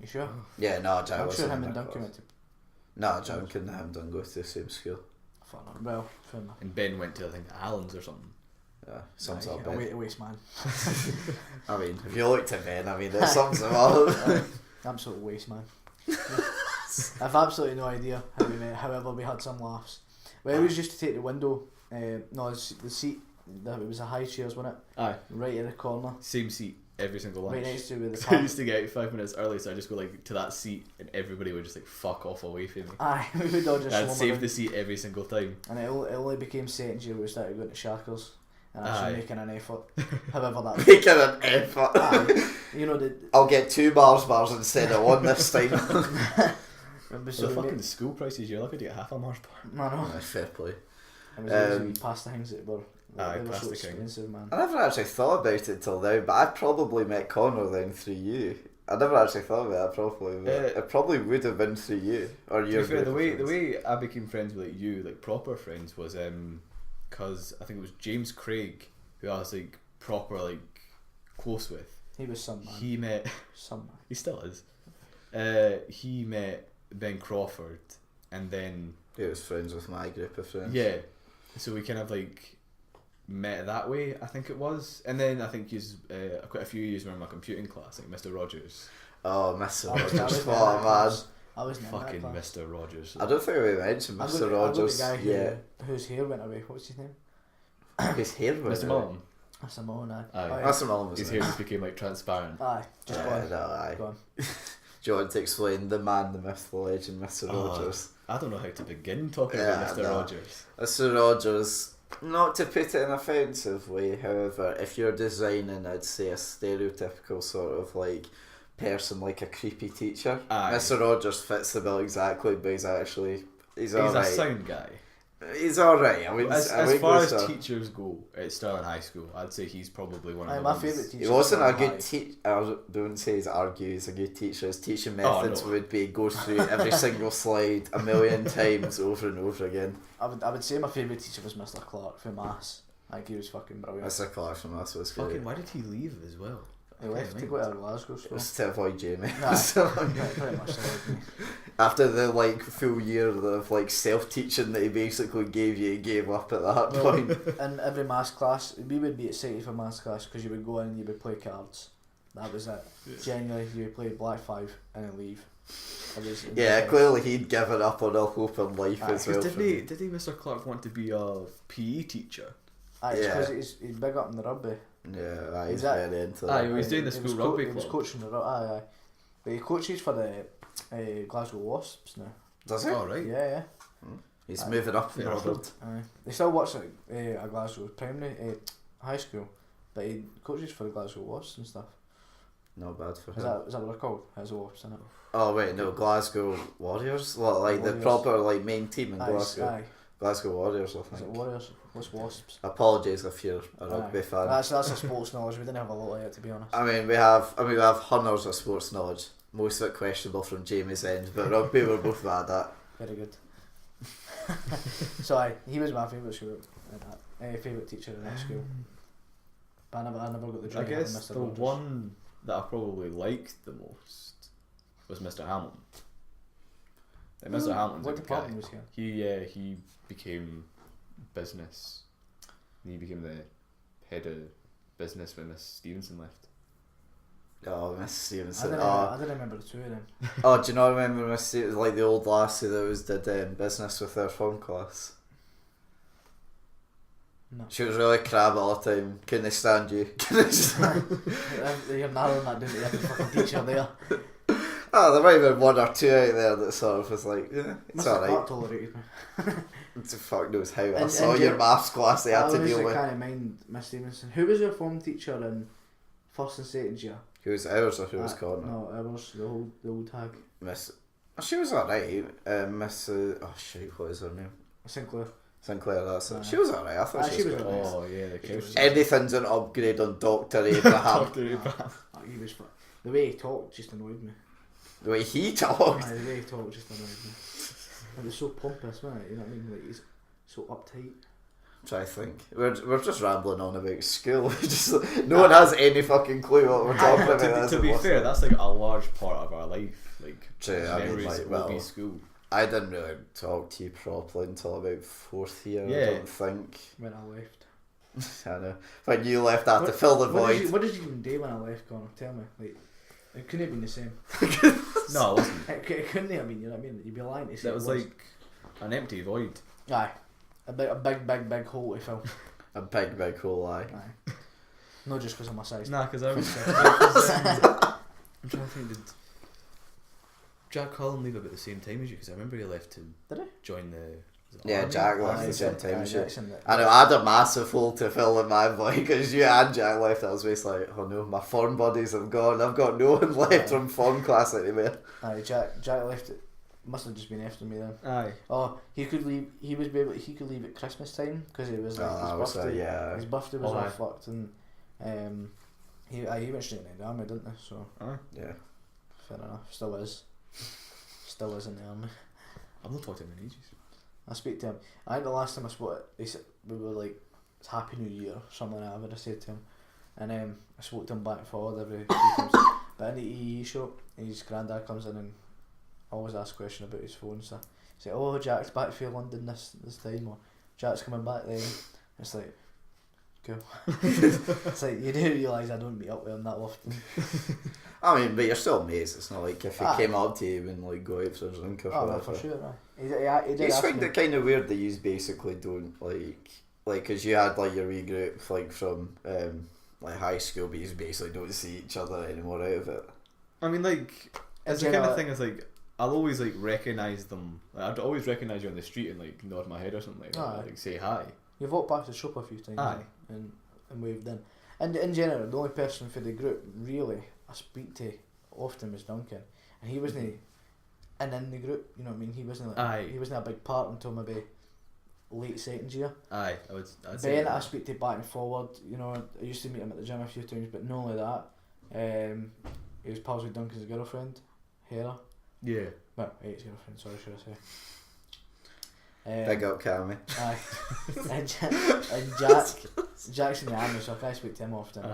[SPEAKER 2] You sure?
[SPEAKER 1] Yeah, no, Jack
[SPEAKER 2] I'm
[SPEAKER 1] wasn't
[SPEAKER 2] sure him
[SPEAKER 1] in
[SPEAKER 2] and
[SPEAKER 1] that
[SPEAKER 2] Duncan
[SPEAKER 1] class.
[SPEAKER 2] went to.
[SPEAKER 1] No, Jack and him didn't go to the same school.
[SPEAKER 2] Fuck no. Well, fair enough.
[SPEAKER 3] And Ben went to I think Allan's or something.
[SPEAKER 1] Yeah, sums
[SPEAKER 2] Aye,
[SPEAKER 1] up
[SPEAKER 2] a
[SPEAKER 1] Ben.
[SPEAKER 2] waste man.
[SPEAKER 1] I mean, if you looked at Ben, I mean, that sums him up.
[SPEAKER 2] Absolute waste man. I've absolutely no idea how we met. However, we had some laughs. We always used to take the window. The seat. It was a high chairs, wasn't it?
[SPEAKER 3] Aye,
[SPEAKER 2] Right in the corner,
[SPEAKER 3] same seat every single lunch.
[SPEAKER 2] right next to where the
[SPEAKER 3] So I
[SPEAKER 2] pub.
[SPEAKER 3] used to get out 5 minutes early, so I just go like to that seat, and everybody would just like fuck off away from me.
[SPEAKER 2] Aye, we would all just
[SPEAKER 3] I'd
[SPEAKER 2] slum
[SPEAKER 3] save
[SPEAKER 2] around.
[SPEAKER 3] the seat every single time.
[SPEAKER 2] And it only became second year we started going to Shackles and actually
[SPEAKER 3] Aye.
[SPEAKER 2] making an effort. However, that
[SPEAKER 1] Making an effort.
[SPEAKER 2] aye, you know
[SPEAKER 1] I'll get 2 Mars bars instead of 1 this time.
[SPEAKER 3] So
[SPEAKER 2] so
[SPEAKER 3] the
[SPEAKER 2] we
[SPEAKER 3] fucking
[SPEAKER 2] made,
[SPEAKER 3] school prices, you're lucky to get half a Mars bar.
[SPEAKER 2] no,
[SPEAKER 1] Aye, fair play.
[SPEAKER 2] it was always
[SPEAKER 1] Um,
[SPEAKER 2] wee pasta things that were
[SPEAKER 3] Aye,
[SPEAKER 2] they were so
[SPEAKER 3] Pasta King.
[SPEAKER 2] expensive, man.
[SPEAKER 1] I never actually thought about it till now, but I probably met Conor then through you. I never actually thought about that properly, but it probably would have been through you or
[SPEAKER 3] To
[SPEAKER 1] your
[SPEAKER 3] be fair,
[SPEAKER 1] group of
[SPEAKER 3] the
[SPEAKER 1] friends.
[SPEAKER 3] way I became friends with like you, like proper friends, was because I think it was James Craig who I was like proper like close with.
[SPEAKER 2] He was some man.
[SPEAKER 3] He met,
[SPEAKER 2] Some man.
[SPEAKER 3] he still is. He met Ben Crawford, and then
[SPEAKER 1] He was friends with my group of friends.
[SPEAKER 3] yeah, so we kind of like met that way. I think it was, and then I think he's quite a few years were in my computing class, like Mr. Rogers.
[SPEAKER 1] Oh, Mr.
[SPEAKER 2] I was never
[SPEAKER 1] Rogers,
[SPEAKER 2] in that
[SPEAKER 1] what a man.
[SPEAKER 2] class. I was never in
[SPEAKER 3] Fucking
[SPEAKER 2] that class.
[SPEAKER 3] Mr. Rogers.
[SPEAKER 1] I don't think we mentioned
[SPEAKER 2] I got
[SPEAKER 1] Mr.
[SPEAKER 2] the- I got
[SPEAKER 1] Rogers.
[SPEAKER 2] the guy
[SPEAKER 1] Yeah,
[SPEAKER 2] whose hair went away. What's his name?
[SPEAKER 1] his hair went
[SPEAKER 3] Mr.
[SPEAKER 1] away.
[SPEAKER 3] Mullen.
[SPEAKER 2] That's a Moan. Aye.
[SPEAKER 3] Aye.
[SPEAKER 2] Oh, yeah.
[SPEAKER 1] Mr. Mullen was
[SPEAKER 3] His
[SPEAKER 1] in
[SPEAKER 3] hair
[SPEAKER 1] it.
[SPEAKER 3] just became like transparent.
[SPEAKER 2] Aye. Just go on.
[SPEAKER 1] No, aye.
[SPEAKER 2] Go on.
[SPEAKER 1] Do you want to explain the man, the myth, the legend, Mr.
[SPEAKER 3] Oh.
[SPEAKER 1] Rogers?
[SPEAKER 3] I don't know how to begin talking
[SPEAKER 1] Yeah,
[SPEAKER 3] about Mr.
[SPEAKER 1] no.
[SPEAKER 3] Rogers.
[SPEAKER 1] Mr. Rogers, not to put it in an offensive way, however, if you're designing, I'd say a stereotypical sort of like person, like a creepy teacher.
[SPEAKER 3] Aye.
[SPEAKER 1] Mr. Rogers fits the bill exactly, but he's
[SPEAKER 3] He's
[SPEAKER 1] alright.
[SPEAKER 3] a sound guy.
[SPEAKER 1] He's alright. I mean,
[SPEAKER 3] as far as teachers go at Stirling High School, I'd say he's probably one of the
[SPEAKER 2] my
[SPEAKER 3] ones.
[SPEAKER 2] favourite teacher.
[SPEAKER 1] He wasn't a good teacher. I don't say he's he's a good teacher. His teaching methods
[SPEAKER 3] no.
[SPEAKER 1] would be go through every single slide a million times over and over again.
[SPEAKER 2] I would say my favourite teacher was Mr. Clark for maths. I think he was fucking brilliant.
[SPEAKER 1] Mr. Clark from us was great.
[SPEAKER 3] Fucking, why did he leave as well?
[SPEAKER 2] He left to go to Glasgow.
[SPEAKER 1] It was to avoid Jamie.
[SPEAKER 2] Nah,
[SPEAKER 1] So,
[SPEAKER 2] pretty much so.
[SPEAKER 1] after the like full year of like self teaching that he basically gave you, he gave up at that point.
[SPEAKER 2] In every maths class, we would be excited for maths class because you would go in and you would play cards. That was it.
[SPEAKER 3] Yeah.
[SPEAKER 2] Genuinely, you would play Black 5 and then leave.
[SPEAKER 1] Yeah, clearly he'd given up on all hope in life as well.
[SPEAKER 3] Did he, Mr. Clark, want to be a PE teacher?
[SPEAKER 2] It's
[SPEAKER 1] Yeah.
[SPEAKER 2] because he's big up in the rugby.
[SPEAKER 1] Yeah, he's
[SPEAKER 2] Is that-
[SPEAKER 1] very into
[SPEAKER 3] Aye,
[SPEAKER 1] that.
[SPEAKER 3] he was doing the
[SPEAKER 2] He
[SPEAKER 3] school
[SPEAKER 2] was
[SPEAKER 3] rugby
[SPEAKER 2] He was
[SPEAKER 3] club.
[SPEAKER 2] coaching the rugby. Aye. But he coaches for the Glasgow Wasps now.
[SPEAKER 1] Does he?
[SPEAKER 3] Oh, right.
[SPEAKER 2] Yeah.
[SPEAKER 1] He's
[SPEAKER 2] Aye.
[SPEAKER 1] moving up in
[SPEAKER 3] Fair
[SPEAKER 1] order.
[SPEAKER 2] Aye. They still watch a Glasgow primary high school, but he coaches for the Glasgow Wasps and stuff.
[SPEAKER 1] Not bad for
[SPEAKER 2] Is
[SPEAKER 1] him.
[SPEAKER 2] that what they're called? Has a Wasps in it?
[SPEAKER 1] Oh wait, no, Glasgow Warriors? What, like the
[SPEAKER 2] Warriors.
[SPEAKER 1] proper like main team in
[SPEAKER 2] Aye,
[SPEAKER 1] Glasgow?
[SPEAKER 2] aye.
[SPEAKER 1] Glasgow Warriors, I
[SPEAKER 2] Is it
[SPEAKER 1] think.
[SPEAKER 2] Warriors? What's Wasps?
[SPEAKER 1] Apologies if you're a rugby
[SPEAKER 2] Aye.
[SPEAKER 1] fan.
[SPEAKER 2] That's a sports knowledge. We didn't have a lot of it, to be honest.
[SPEAKER 1] I mean, we have hundreds of sports knowledge. Most of it questionable from Jamie's end, but rugby we're both bad at.
[SPEAKER 2] Very good. So he was my favourite school. Favourite teacher in that school. But I never got the
[SPEAKER 3] I
[SPEAKER 2] job.
[SPEAKER 3] guess
[SPEAKER 2] Mr.
[SPEAKER 3] the
[SPEAKER 2] Rogers.
[SPEAKER 3] one that I probably liked the most was Mr. Hamilton. Like, Mr. Hamilton's
[SPEAKER 2] What
[SPEAKER 3] a good
[SPEAKER 2] department
[SPEAKER 3] guy.
[SPEAKER 2] was he in?
[SPEAKER 3] He became business. He became the head of business when Miss Stevenson left.
[SPEAKER 1] Oh, Miss
[SPEAKER 2] I
[SPEAKER 1] Stevenson.
[SPEAKER 2] didn't remember the two of them.
[SPEAKER 1] Oh, do you not remember Miss Stevenson? Like the old lassie that was did business with their form class.
[SPEAKER 2] No.
[SPEAKER 1] She was really crab all the time. Couldn't stand you.
[SPEAKER 2] You're narrowing that down to every fucking teacher there.
[SPEAKER 1] Oh, there might have been one or two out there that sort of was like, yeah, it's
[SPEAKER 2] Mr.
[SPEAKER 1] alright.
[SPEAKER 2] Clark tolerated me.
[SPEAKER 1] Fuck knows how. I
[SPEAKER 2] And-
[SPEAKER 1] saw
[SPEAKER 2] and
[SPEAKER 1] your
[SPEAKER 2] you-
[SPEAKER 1] maths class they had to deal with.
[SPEAKER 2] I can't mind Miss Stevenson. Who was your form teacher in first and second year?
[SPEAKER 1] Who was ours or who was Conor?
[SPEAKER 2] No, it was the old tag.
[SPEAKER 1] Miss. Oh, she was alright. Miss. Oh shit, what is her name?
[SPEAKER 2] Sinclair.
[SPEAKER 1] Sinclair, that's it.
[SPEAKER 2] Aye.
[SPEAKER 1] She was alright. I thought
[SPEAKER 2] Aye,
[SPEAKER 1] she was good.
[SPEAKER 2] nice.
[SPEAKER 3] Oh yeah, the couch.
[SPEAKER 1] Anything's an upgrade on Dr. Abraham.
[SPEAKER 3] Dr. Abraham.
[SPEAKER 2] He was the way he talked just annoyed me.
[SPEAKER 1] The way he talked.
[SPEAKER 2] Aye, the way he talked just annoyed me. It was so pompous, man. You know what I mean? Like he's so uptight.
[SPEAKER 1] Try to think. We're just rambling on about school. Just no one has any fucking clue what we're talking about. as
[SPEAKER 3] to
[SPEAKER 1] it
[SPEAKER 3] be
[SPEAKER 1] was.
[SPEAKER 3] fair, that's like a large part of our life. Like
[SPEAKER 1] True, I mean,
[SPEAKER 3] memories
[SPEAKER 1] like,
[SPEAKER 3] will be
[SPEAKER 1] well,
[SPEAKER 3] school.
[SPEAKER 1] I didn't really talk to you properly until about fourth year.
[SPEAKER 3] Yeah.
[SPEAKER 1] I don't think.
[SPEAKER 2] When I left.
[SPEAKER 1] I know. When you left, I had to fill the void.
[SPEAKER 2] What did you even do when I left, Conor? Tell me. Like, it couldn't have been the same.
[SPEAKER 3] No, it wasn't.
[SPEAKER 2] It couldn't have been. You know what I mean? You'd be lying to say
[SPEAKER 3] That was like an empty void.
[SPEAKER 2] Aye. A big hole to fill.
[SPEAKER 1] A big hole eye.
[SPEAKER 2] Aye. Not just because of my size.
[SPEAKER 3] Nah, because I was. I'm trying to think. Did Jack Cullen leave about the same time as you? Because I remember he left to
[SPEAKER 2] Did he?
[SPEAKER 3] join the.
[SPEAKER 1] Yeah,
[SPEAKER 3] army?
[SPEAKER 1] Jack left
[SPEAKER 2] Aye,
[SPEAKER 1] at the same
[SPEAKER 2] Jack-
[SPEAKER 1] time
[SPEAKER 2] aye,
[SPEAKER 1] as you.
[SPEAKER 2] Jack's in the-
[SPEAKER 1] I know, I had a massive hole to fill in my void because you and Jack left. I was basically like, oh no, my form buddies have gone. I've got no one left from form class anymore.
[SPEAKER 2] Aye, Jack left it. Must have just been after me then.
[SPEAKER 3] Aye.
[SPEAKER 2] Oh, he could leave. He could leave at Christmas time because it was like
[SPEAKER 1] Oh,
[SPEAKER 2] his birthday.
[SPEAKER 1] yeah.
[SPEAKER 2] His birthday was
[SPEAKER 3] Oh,
[SPEAKER 2] all
[SPEAKER 3] aye.
[SPEAKER 2] fucked, and he went straight in the army, didn't he? So
[SPEAKER 3] Aye.
[SPEAKER 1] Yeah.
[SPEAKER 2] fair enough. Still is in the army.
[SPEAKER 3] I've not talked to him in ages.
[SPEAKER 2] I speak to him. I think the last time I spoke, he said we were like, "It's Happy New Year," or something like that. I would have said to him, and I spoke to him back and forward every few times. But in the EE show, his granddad comes in and always asks a question about his phone. So he said, "Oh, Jack's back for London this time," or "Jack's coming back then." It's like, cool. It's like you do realise I don't meet up with him that often.
[SPEAKER 1] I mean, but you're still mates. It's not like if he
[SPEAKER 2] Aye.
[SPEAKER 1] came up to you and like go out for a drink or
[SPEAKER 2] Oh, no,
[SPEAKER 1] whatever.
[SPEAKER 2] for sure. He did
[SPEAKER 1] I just
[SPEAKER 2] ask
[SPEAKER 1] find
[SPEAKER 2] me.
[SPEAKER 1] it kind of weird that you basically don't like because you had like your wee group like from like high school, but you basically don't see each other anymore out of it.
[SPEAKER 3] I mean, like, it's the
[SPEAKER 2] you
[SPEAKER 3] kind
[SPEAKER 2] know-
[SPEAKER 3] of thing. Is like I'll always like recognise them. Like, I'd always recognise you on the street and like nod my head or something like that.
[SPEAKER 2] Aye.
[SPEAKER 3] Like say hi.
[SPEAKER 2] You've walked past the shop a few times.
[SPEAKER 3] Aye.
[SPEAKER 2] And waved in. And in general, the only person for the group really I speak to often was Duncan, and he wasn't in the group. You know what I mean? He wasn't.
[SPEAKER 3] Aye.
[SPEAKER 2] He wasn't a big part until maybe late second year.
[SPEAKER 3] Aye, I'd say
[SPEAKER 2] Ben,
[SPEAKER 3] that.
[SPEAKER 2] I speak to back and forward. You know, I used to meet him at the gym a few times, but not only that. He was pals with Duncan's girlfriend, Hera.
[SPEAKER 3] Yeah.
[SPEAKER 2] Well, ex-girlfriend, sorry, should I say.
[SPEAKER 1] Big up, Cammy.
[SPEAKER 2] Aye. and Jack's in the army, so I can't speak to him often.
[SPEAKER 3] Aye.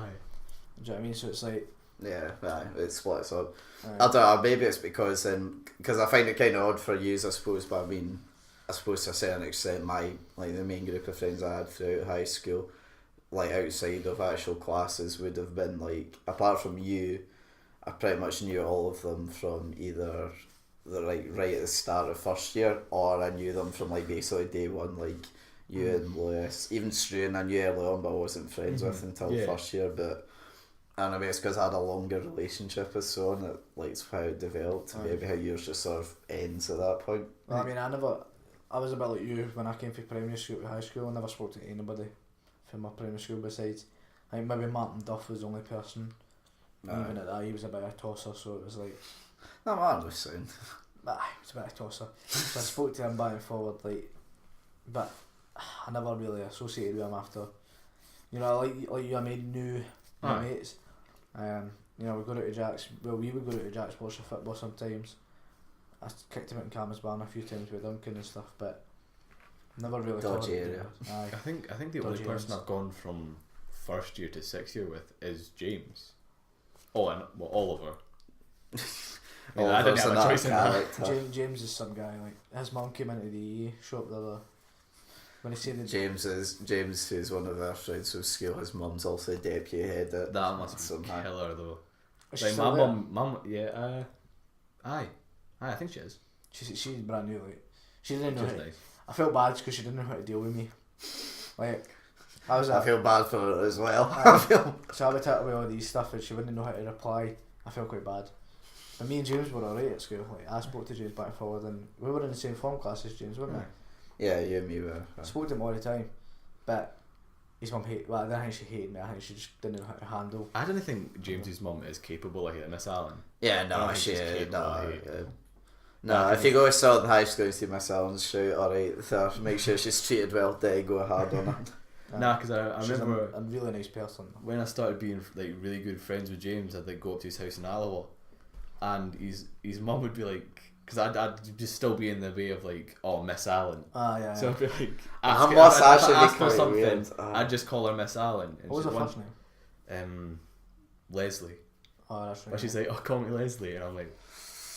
[SPEAKER 2] Do you know what I mean? So it's like...
[SPEAKER 1] Yeah, aye, it splits up.
[SPEAKER 2] Aye.
[SPEAKER 1] I don't know, maybe it's because I find it kind of odd for yous, I suppose, but I mean, I suppose to a certain extent, the main group of friends I had throughout high school, like outside of actual classes, would have been like, apart from you, I pretty much knew all of them from either right at the start of first year, or I knew them from like basically day one, like you and Lewis. Even Struan I knew early on, but I wasn't friends with until first year. But anyway, it's because I had a longer relationship with so on, that like it's how it developed. Maybe how yours just sort of ends at that point.
[SPEAKER 2] Well, I mean, I was a bit like you when I came from primary school to high school. I never spoke to anybody from my primary school besides, I think maybe Martin Duff was the only person. Even at that, he was a bit of a tosser, so it was like...
[SPEAKER 1] No, man, was sound.
[SPEAKER 2] He was a bit of a tosser. So I spoke to him back and forward, like... But I never really associated with him after. You know, like you, I made new mates. You know, we go out to Jack's... Well, we would go out to Jack's watch the football sometimes. I kicked him out in Camas Barn a few times with Duncan and stuff, but... Never really
[SPEAKER 1] Dodgy area.
[SPEAKER 3] I think the only
[SPEAKER 2] Dodgy
[SPEAKER 3] person
[SPEAKER 2] ends.
[SPEAKER 3] I've gone from first year to sixth year with is James. Oh, and Oliver. I mean, I didn't have a choice in that.
[SPEAKER 2] James is some guy, like, his mum came into the EE shop the other... When he said that...
[SPEAKER 1] James, who's one of our friends from school, his mum's also deputy head at...
[SPEAKER 3] That must be
[SPEAKER 1] somehow.
[SPEAKER 3] killer though.
[SPEAKER 2] Is she
[SPEAKER 3] Like
[SPEAKER 2] still
[SPEAKER 3] my
[SPEAKER 2] there?
[SPEAKER 3] mum, yeah, aye, I think she is.
[SPEAKER 2] She's brand new, like... She didn't know
[SPEAKER 3] She's
[SPEAKER 2] how...
[SPEAKER 3] nice.
[SPEAKER 2] I felt bad because she didn't know how to deal with me. Like...
[SPEAKER 1] I feel bad for her as well.
[SPEAKER 2] So I would talk about all these stuff and she wouldn't know how to reply. I felt quite bad. But me and James were alright at school. Like, I spoke to James back and forward, and we were in the same form class as James, weren't we?
[SPEAKER 1] Yeah, you and me were.
[SPEAKER 2] I spoke to him all the time, but his mum hated... Well, I don't think she hated me, I think she just didn't know how to handle.
[SPEAKER 3] I don't think James's mum is capable of hitting Miss Allan.
[SPEAKER 1] Yeah,
[SPEAKER 3] I
[SPEAKER 1] no,
[SPEAKER 3] don't think
[SPEAKER 1] she
[SPEAKER 3] she's
[SPEAKER 1] is.
[SPEAKER 3] capable of
[SPEAKER 1] No,
[SPEAKER 3] it.
[SPEAKER 1] no. If you go to Southern High School and see Miss Allen, shout, alright, there, make sure she's treated well, then go hard on her.
[SPEAKER 3] Nah, because I
[SPEAKER 2] She's
[SPEAKER 3] remember
[SPEAKER 2] a really nice person.
[SPEAKER 3] when I started being like really good friends with James, I'd like go up to his house in Alloa, and his mum would be like, because I'd just still be in the way of like, oh, Miss Allen.
[SPEAKER 2] Yeah.
[SPEAKER 3] So I'd be like,
[SPEAKER 1] That must actually be
[SPEAKER 3] ask her
[SPEAKER 1] quite
[SPEAKER 3] something,
[SPEAKER 1] weird.
[SPEAKER 3] I'd just call her Miss Allen. And
[SPEAKER 2] What was her
[SPEAKER 3] she'd
[SPEAKER 2] first name?
[SPEAKER 3] Leslie.
[SPEAKER 2] Oh, that's right.
[SPEAKER 3] But she's like, oh, call me Leslie, and I'm like,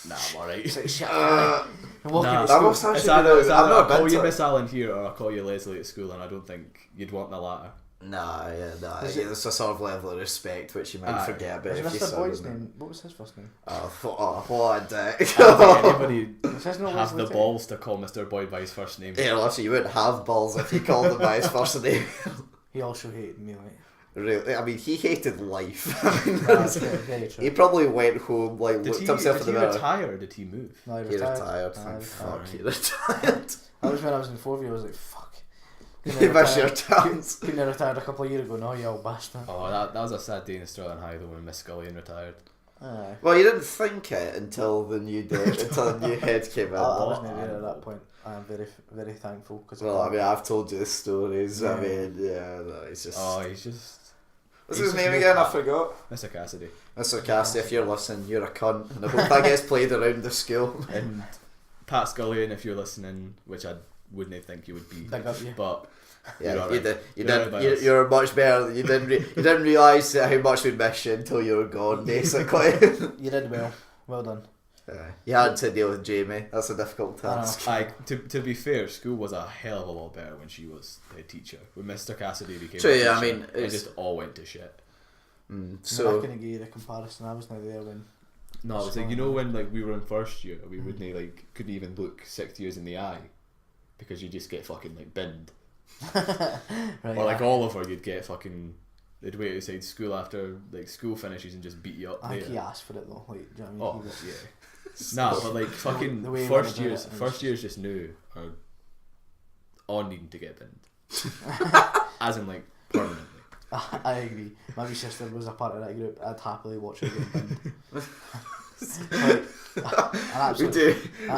[SPEAKER 3] nah, I'm alright.
[SPEAKER 2] It's like, shit.
[SPEAKER 3] Nah,
[SPEAKER 1] that must actually
[SPEAKER 3] it's
[SPEAKER 1] be
[SPEAKER 3] either,
[SPEAKER 1] the-
[SPEAKER 3] it's
[SPEAKER 1] I've
[SPEAKER 3] either
[SPEAKER 1] not
[SPEAKER 3] I'll call
[SPEAKER 1] been
[SPEAKER 3] you
[SPEAKER 1] to
[SPEAKER 3] Miss Allen here, or I'll call you Leslie at school, and I don't think you'd want the latter.
[SPEAKER 1] Nah,
[SPEAKER 2] Is
[SPEAKER 1] yeah, there's a sort of level of respect which you might forget about if
[SPEAKER 2] Was
[SPEAKER 1] you
[SPEAKER 2] Mr.
[SPEAKER 1] saw
[SPEAKER 2] Boyd's
[SPEAKER 1] them.
[SPEAKER 2] name? What was his first name?
[SPEAKER 1] Oh, what a dick.
[SPEAKER 3] I don't think anybody
[SPEAKER 2] Was his not
[SPEAKER 3] have
[SPEAKER 2] Leslie
[SPEAKER 3] the
[SPEAKER 2] too?
[SPEAKER 3] balls to call Mr. Boyd by his first name.
[SPEAKER 1] Yeah, well, actually, you wouldn't have balls if you called him by his first name.
[SPEAKER 2] He also hated me, like.
[SPEAKER 1] Really, I mean, he hated life. I mean,
[SPEAKER 2] That's very true.
[SPEAKER 1] he probably went home, like, looked himself in the mirror.
[SPEAKER 3] Retire or did he move?
[SPEAKER 2] No,
[SPEAKER 1] He retired.
[SPEAKER 2] Aye,
[SPEAKER 1] Thank fuck,
[SPEAKER 3] retired.
[SPEAKER 1] he retired.
[SPEAKER 2] That was when I was in 4th year. I was like, fuck.
[SPEAKER 1] You miss your chance.
[SPEAKER 2] Couldn't have retired a couple of years ago. No, you old bastard.
[SPEAKER 3] Oh, that was a sad day in Stirling High though when Miss Scullion retired.
[SPEAKER 2] Aye.
[SPEAKER 1] Well, you didn't think it until the new head came in.
[SPEAKER 2] I wasn't there at that point. I am very, very thankful. Cause
[SPEAKER 1] Well, I mean, I've told you the stories. I
[SPEAKER 2] Yeah.
[SPEAKER 1] mean, yeah, no, it's just.
[SPEAKER 3] Oh, he's just
[SPEAKER 1] What's
[SPEAKER 3] he's
[SPEAKER 1] his
[SPEAKER 3] just
[SPEAKER 1] name
[SPEAKER 3] no
[SPEAKER 1] again? I
[SPEAKER 3] pat.
[SPEAKER 1] forgot.
[SPEAKER 3] Mr. Cassidy.
[SPEAKER 1] Mr. Cassidy, if you're listening, you're a cunt, and I hope that gets played around the school.
[SPEAKER 3] And Pat Scullion, if you're listening, which I wouldn't think you would be,
[SPEAKER 2] Big up you.
[SPEAKER 3] but
[SPEAKER 1] Yeah,
[SPEAKER 3] You're
[SPEAKER 1] you
[SPEAKER 3] alright.
[SPEAKER 1] did.
[SPEAKER 3] You're
[SPEAKER 1] You're much better. You didn't realise how much we missed you until you were gone. Basically,
[SPEAKER 2] You did well. Well done.
[SPEAKER 1] you had to deal with Jamie. That's a difficult task.
[SPEAKER 3] to be fair, school was a hell of a lot better when she was the teacher. When Mr. Cassidy became
[SPEAKER 1] True,
[SPEAKER 3] a teacher,
[SPEAKER 1] yeah, I mean,
[SPEAKER 3] it
[SPEAKER 1] it's-
[SPEAKER 3] just all went to shit.
[SPEAKER 2] So I
[SPEAKER 1] So
[SPEAKER 2] couldn't give you the comparison. I was not there when.
[SPEAKER 3] No, it was like, you know, when like we were in first year, we wouldn't like couldn't even look 6th years in the eye because you just get fucking like binned.
[SPEAKER 2] Right,
[SPEAKER 3] Or like
[SPEAKER 2] aye.
[SPEAKER 3] Oliver, you'd get fucking. They'd wait outside school after like school finishes and just beat you up
[SPEAKER 2] I think
[SPEAKER 3] there.
[SPEAKER 2] he asked for it though. Like, do you know what I mean?
[SPEAKER 3] Oh
[SPEAKER 2] He was-
[SPEAKER 3] yeah. Nah, but like fucking
[SPEAKER 2] the way he
[SPEAKER 3] first
[SPEAKER 2] went about
[SPEAKER 3] years,
[SPEAKER 2] it, it
[SPEAKER 3] first
[SPEAKER 2] was-
[SPEAKER 3] years just knew are all needing to get binned, as in like permanently.
[SPEAKER 2] I agree. My wee sister was a part of that group. I'd happily watch her get binned. Like,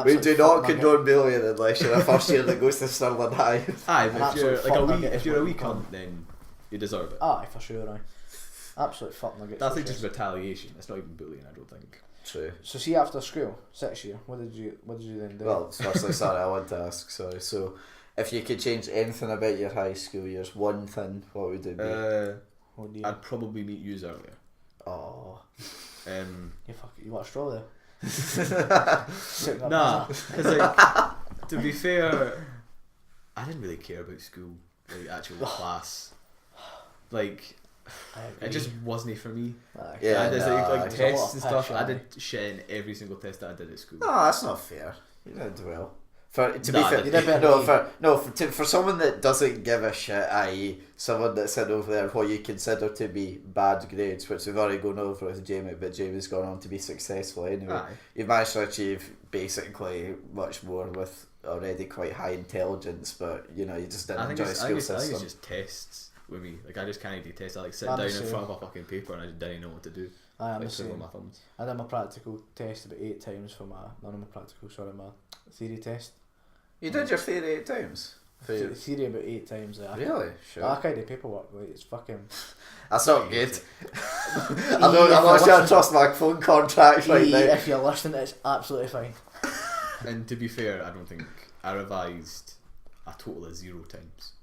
[SPEAKER 1] We do not condone bullying unless you're a first year that goes to Stirling High.
[SPEAKER 3] Aye, but if you're a wee
[SPEAKER 2] cunt,
[SPEAKER 3] cunt, then you deserve it.
[SPEAKER 2] Aye, for sure, aye. Absolute fuck nuggets.
[SPEAKER 3] That's like just retaliation. It's not even bullying, I don't think.
[SPEAKER 1] True.
[SPEAKER 2] So see, after school, 6th year, what did you then do?
[SPEAKER 1] Well, firstly, sorry, I want to ask. Sorry. So, if you could change anything about your high school years, one thing, what would it be?
[SPEAKER 3] I'd probably meet yous earlier.
[SPEAKER 1] Oh.
[SPEAKER 2] You want a straw there?
[SPEAKER 3] Nah, because like, to be fair, I didn't really care about school, like actual class. Like, it just wasn't for me.
[SPEAKER 1] Yeah,
[SPEAKER 3] and there's like tests and stuff.
[SPEAKER 2] passion,
[SPEAKER 3] I did shit in every single test that I did at school.
[SPEAKER 1] No, that's not fair. You did well. For someone that doesn't give a shit, i.e. someone that's in over there what you consider to be bad grades, which we've already gone over with Jamie, but Jamie's gone on to be successful anyway.
[SPEAKER 3] Aye.
[SPEAKER 1] You've managed to achieve basically much more with already quite high intelligence, but you know, you just didn't enjoy the school system.
[SPEAKER 3] I think it's just tests with me. Like, I just can't do tests. I like sit down in front of a fucking paper and I just didn't know what to do.
[SPEAKER 2] I
[SPEAKER 3] like, twiddling my thumbs.
[SPEAKER 2] I did my practical test about 8 times for my my theory test.
[SPEAKER 1] You did your theory 8 times?
[SPEAKER 2] Theory about 8 times.
[SPEAKER 1] Really? Sure.
[SPEAKER 2] I can't do paperwork, like, it's fucking...
[SPEAKER 1] That's not good. I'm not sure I trust my phone contract right now.
[SPEAKER 2] If you're listening, it's absolutely fine.
[SPEAKER 3] And to be fair, I don't think I revised a total of 0 times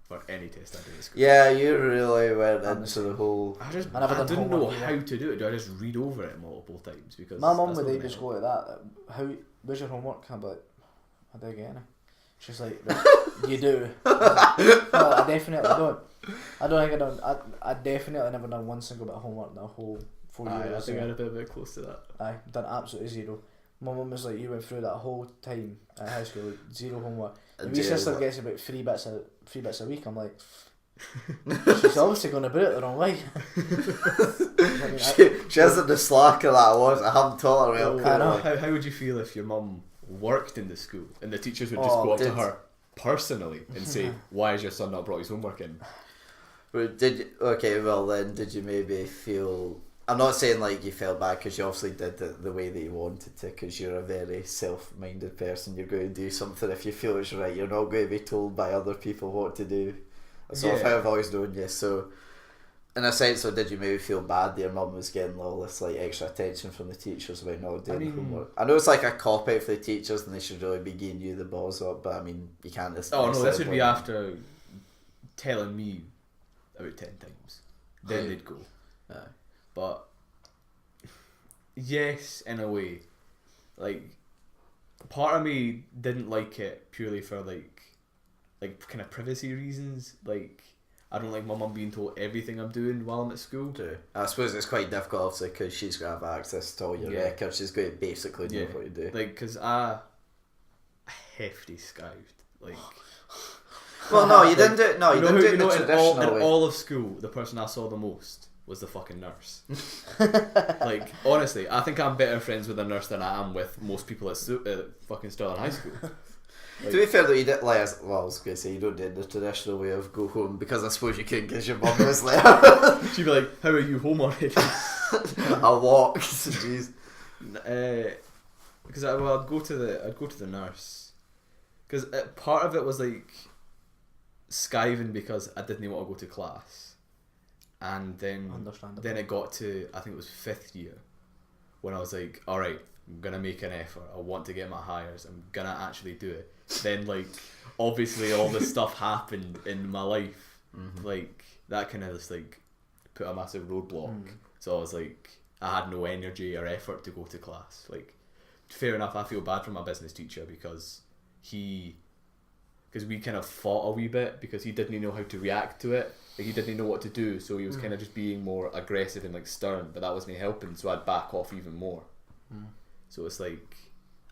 [SPEAKER 3] for any test I did at school.
[SPEAKER 1] Yeah, you really went into the whole...
[SPEAKER 3] I didn't know how to do it. Do I just read over it multiple times? Because
[SPEAKER 2] my mum would just go like that. Where's your homework? I'm like, I don't get any. She's like, you do. No, I definitely don't. I definitely never done one single bit of homework in the whole 4 years.
[SPEAKER 3] I think I had a bit close to that.
[SPEAKER 2] I done absolutely 0. My mum was like, you went through that whole time at high school, like, 0 homework. And my sister gets about 3 bits a week. I'm like, she's obviously going to put it the wrong way.
[SPEAKER 1] She hasn't the slacker that I was. I haven't taught her well.
[SPEAKER 2] I know.
[SPEAKER 3] How would you feel if your mum worked in the school and the teachers would just go up to her personally and say, why has your son not brought his homework in? Did you maybe feel... I'm not saying like you felt bad because you obviously did it the way that you wanted to, because you're a very self-minded person. You're going to do something if you feel it's right. You're not going to be told by other people what to do. That's sort of how I've always known you. So in a sense, so did you maybe feel bad that your mum was getting all this like extra attention from the teachers about not doing homework? I know it's like a cop out for the teachers and they should really be giving you the balls up, but I mean, you can't just... Oh no, this would be after telling me about 10 times. Then they'd go. But yes, in a way, like, part of me didn't like it purely for like kind of privacy reasons. Like, I don't like my mum being told everything I'm doing while I'm at school.
[SPEAKER 1] True. I suppose it's quite difficult, obviously, because she's going to have access to all your records. She's going to basically know what you do.
[SPEAKER 3] Like, because I hefty skived. Like,
[SPEAKER 1] well, no, you didn't do it. No, you didn't do it in the traditional way.
[SPEAKER 3] In all of school, the person I saw the most was the fucking nurse. Like, honestly, I think I'm better friends with a nurse than I am with most people at fucking Stirling High School. Like, to
[SPEAKER 1] be fair though, you did I was going to say you don't do the traditional way of go home, because I suppose you couldn't because your mum was there.
[SPEAKER 3] She'd be like, how are you home already?
[SPEAKER 1] I'll walk. Jeez.
[SPEAKER 3] Because I'd go to the nurse, because part of it was like skiving because I didn't want to go to class, and then it got to, I think it was 5th year, when I was like, alright, I'm gonna make an effort, I want to get my hires, I'm gonna actually do it. Then like obviously all this stuff happened in my life, like that kind of just like put a massive roadblock. So I was like, I had no energy or effort to go to class. Like, fair enough, I feel bad for my business teacher because we kind of fought a wee bit because he didn't know how to react to it. Like, he didn't know what to do, so he was kind of just being more aggressive and like stern, but that wasn't helping, so I'd back off even more. So it's like,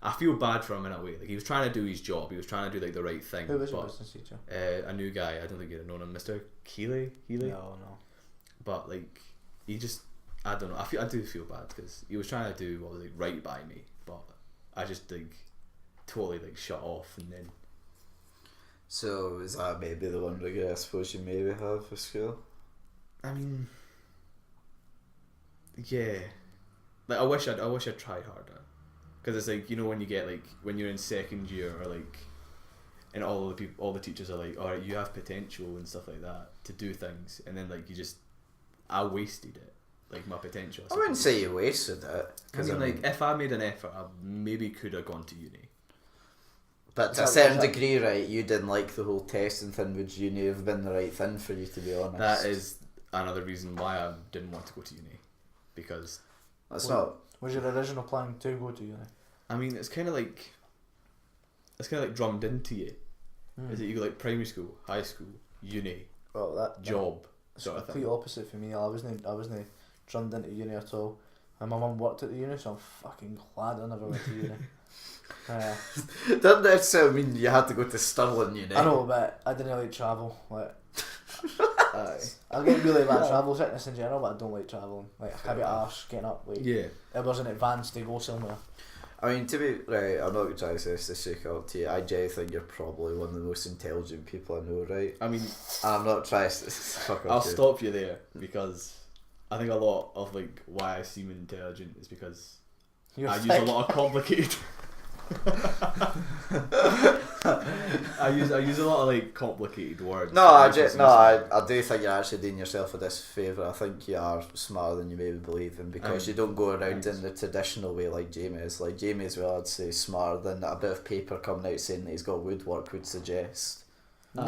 [SPEAKER 3] I feel bad for him in a way. Like, he was trying to do his job, he was trying to do like the right thing.
[SPEAKER 2] Who was your business teacher?
[SPEAKER 3] A new guy, I don't think you'd have known him, Mr. Healy?
[SPEAKER 2] No.
[SPEAKER 3] But like, he just, I don't know, I do feel bad because he was trying to do what was like right by me, but I just like totally like shut off. And then,
[SPEAKER 1] so is that maybe the one regret I suppose you maybe have for school?
[SPEAKER 3] I mean, yeah, like I wish I'd tried harder. Because it's like, you know, when you get like when you're in second year or like, and all the teachers are like, all right, you have potential and stuff like that to do things, and then like I wasted it, like my potential.
[SPEAKER 1] I wouldn't say you wasted it.
[SPEAKER 3] I mean, like if I made an effort, I maybe could have gone to uni.
[SPEAKER 1] But to a certain degree, right, you didn't like the whole testing thing. Would uni have been the right thing for you, to be honest?
[SPEAKER 3] That is another reason why I didn't want to go to uni, because
[SPEAKER 1] was
[SPEAKER 2] your original plan to go to uni?
[SPEAKER 3] I mean, it's kind of like drummed into you. Is that you go like primary school, high school, uni, job,
[SPEAKER 2] it's
[SPEAKER 3] sort
[SPEAKER 2] the
[SPEAKER 3] of
[SPEAKER 2] complete
[SPEAKER 3] thing.
[SPEAKER 2] opposite for me. I wasn't drummed into uni at all. And my mum worked at the uni, so I'm fucking glad I never went to uni.
[SPEAKER 1] Doesn't necessarily mean you had to go to Stirling uni.
[SPEAKER 2] I know, but I didn't like travel. Like, I get really bad travel sickness in general, but I don't like travelling. Like, I can't be arsed getting up. Like,
[SPEAKER 3] Yeah.
[SPEAKER 2] It was in advance to go somewhere.
[SPEAKER 1] I mean, to be right, I'm not going to try to say this to shake out to you. I genuinely think you're probably one of the most intelligent people I know, right?
[SPEAKER 3] I mean,
[SPEAKER 1] and I'm not trying to fuck
[SPEAKER 3] I'll
[SPEAKER 1] off you.
[SPEAKER 3] stop you there, because I think a lot of like why I seem intelligent is because I use a lot of complicated. I use a lot of like complicated words.
[SPEAKER 1] I do think you're actually doing yourself a disfavour. I think you are smarter than you maybe believe in, because you don't go around in the traditional way like Jamie is. Like Jamie as well, I'd say smarter than a bit of paper coming out saying that he's got woodwork would suggest.
[SPEAKER 2] No.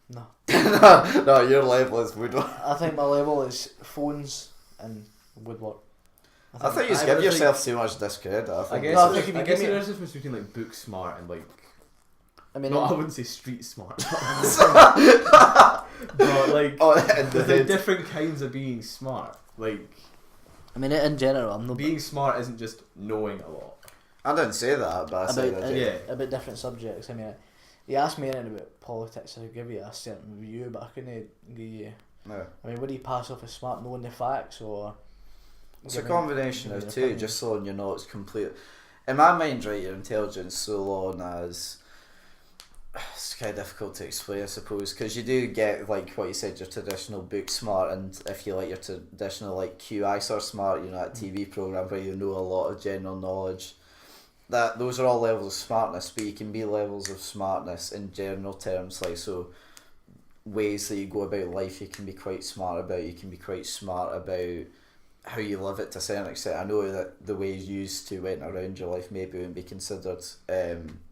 [SPEAKER 1] No, your level is woodwork.
[SPEAKER 2] I think my level is phones and woodwork.
[SPEAKER 1] I think you give yourself too much discredit.
[SPEAKER 3] I guess
[SPEAKER 2] if you
[SPEAKER 3] I
[SPEAKER 2] give
[SPEAKER 3] guess
[SPEAKER 2] me
[SPEAKER 3] there's a difference between like book smart and like.
[SPEAKER 2] I mean,
[SPEAKER 3] I wouldn't say street smart. But like, there's different kinds of being smart. Like,
[SPEAKER 2] I mean, in general, I'm not
[SPEAKER 3] being smart isn't just knowing a lot.
[SPEAKER 1] I didn't say that, but I said that.
[SPEAKER 3] Yeah.
[SPEAKER 2] About different subjects. I mean, you asked me anything about politics, I'd give you a certain view, but I couldn't give you.
[SPEAKER 1] No.
[SPEAKER 2] I mean, would he pass off as smart knowing the facts, or?
[SPEAKER 1] It's a combination of two, just so you know it's complete. In my mind, right, your intelligence so long as it's kind of difficult to explain, I suppose, because you do get, like what you said, your traditional book smart, and if you like your traditional like QI sort of smart, you know, that TV program where you know a lot of general knowledge. That those are all levels of smartness, but you can be levels of smartness in general terms, like so ways that you go about life. You can be quite smart about. You can be quite smart about how you live it to a certain extent. I know that the ways you used to went around your life maybe wouldn't be considered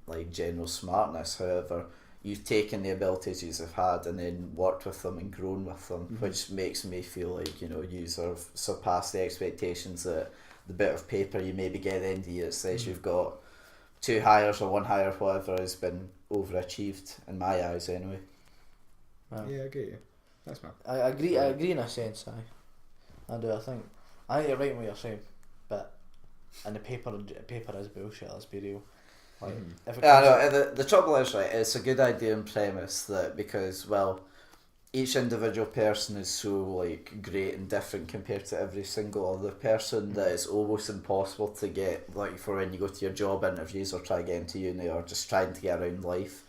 [SPEAKER 1] like general smartness. However, you've taken the abilities you've had and then worked with them and grown with them, which makes me feel like, you know, you sort of surpassed the expectations that the bit of paper you maybe get at the end of the year that says you've got 2 hires or 1 hire, whatever, has been overachieved in my eyes anyway.
[SPEAKER 2] Wow.
[SPEAKER 3] Yeah, I get you. That's man.
[SPEAKER 2] I agree in a sense. I do. I think you're right in what you're saying, but and the paper is bullshit. Let's be real. Like, if it
[SPEAKER 1] the trouble is, right, it's a good idea and premise that because, well, each individual person is so like great and different compared to every single other person that it's almost impossible to get, like, for when you go to your job interviews or try to get into uni or just trying to get around life,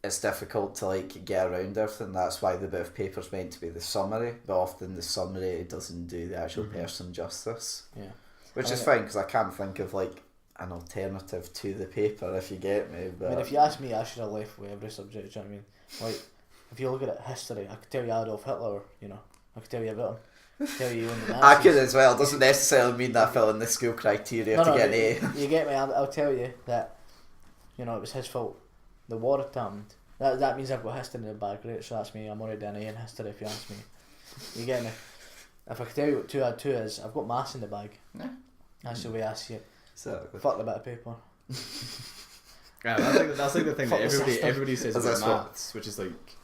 [SPEAKER 1] it's difficult to like get around everything. That's why the bit of paper's meant to be the summary, but often the summary doesn't do the actual person justice.
[SPEAKER 2] Yeah,
[SPEAKER 1] which is fine, because I can't think of like an alternative to the paper, if you get me. But
[SPEAKER 2] I mean, if you ask me, I should have left with every subject. Do you know what I mean? Like, if you look at it, history, I could tell you Adolf Hitler. You know, I could tell you about him. I could tell you when the Nazis.
[SPEAKER 1] I could as well. It doesn't necessarily mean that I fill in the school criteria to get an A.
[SPEAKER 2] You get me? I'll tell you that. You know, it was his fault. The war happened. That means I've got history in the bag, right? So that's me. I'm already an A in history, if you ask me. You get me? If I could tell you what 2 add 2 is, I've got maths in the bag.
[SPEAKER 1] Yeah.
[SPEAKER 2] That's the way I see it.
[SPEAKER 1] So,
[SPEAKER 2] Fuck the bit of paper.
[SPEAKER 3] Yeah, that's like the thing that everybody says about maths, which is like,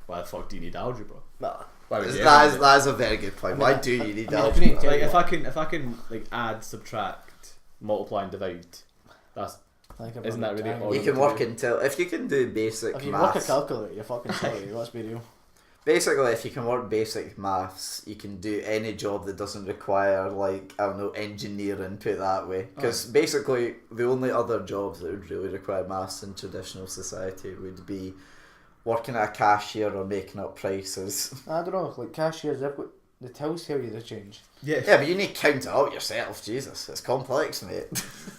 [SPEAKER 3] why the fuck do you need algebra?
[SPEAKER 2] Well,
[SPEAKER 1] that is a very good point. Why do you need algebra?
[SPEAKER 3] Like if I can like add, subtract, multiply, and divide, that's isn't that really all
[SPEAKER 1] you can work until if you can do basic
[SPEAKER 2] if you
[SPEAKER 1] maths.
[SPEAKER 2] work a calculator, you're fucking sorry. Let's be real.
[SPEAKER 1] Basically, if you can work basic maths, you can do any job that doesn't require, like, I don't know, engineering, put it that way. Because basically, the only other jobs that would really require maths in traditional society would be working at a cashier or making up prices.
[SPEAKER 2] I don't know, like cashiers, they've got The tills tell you the change.
[SPEAKER 3] Yeah.
[SPEAKER 1] Yeah, but you need to count it out yourself. Jesus, it's complex, mate.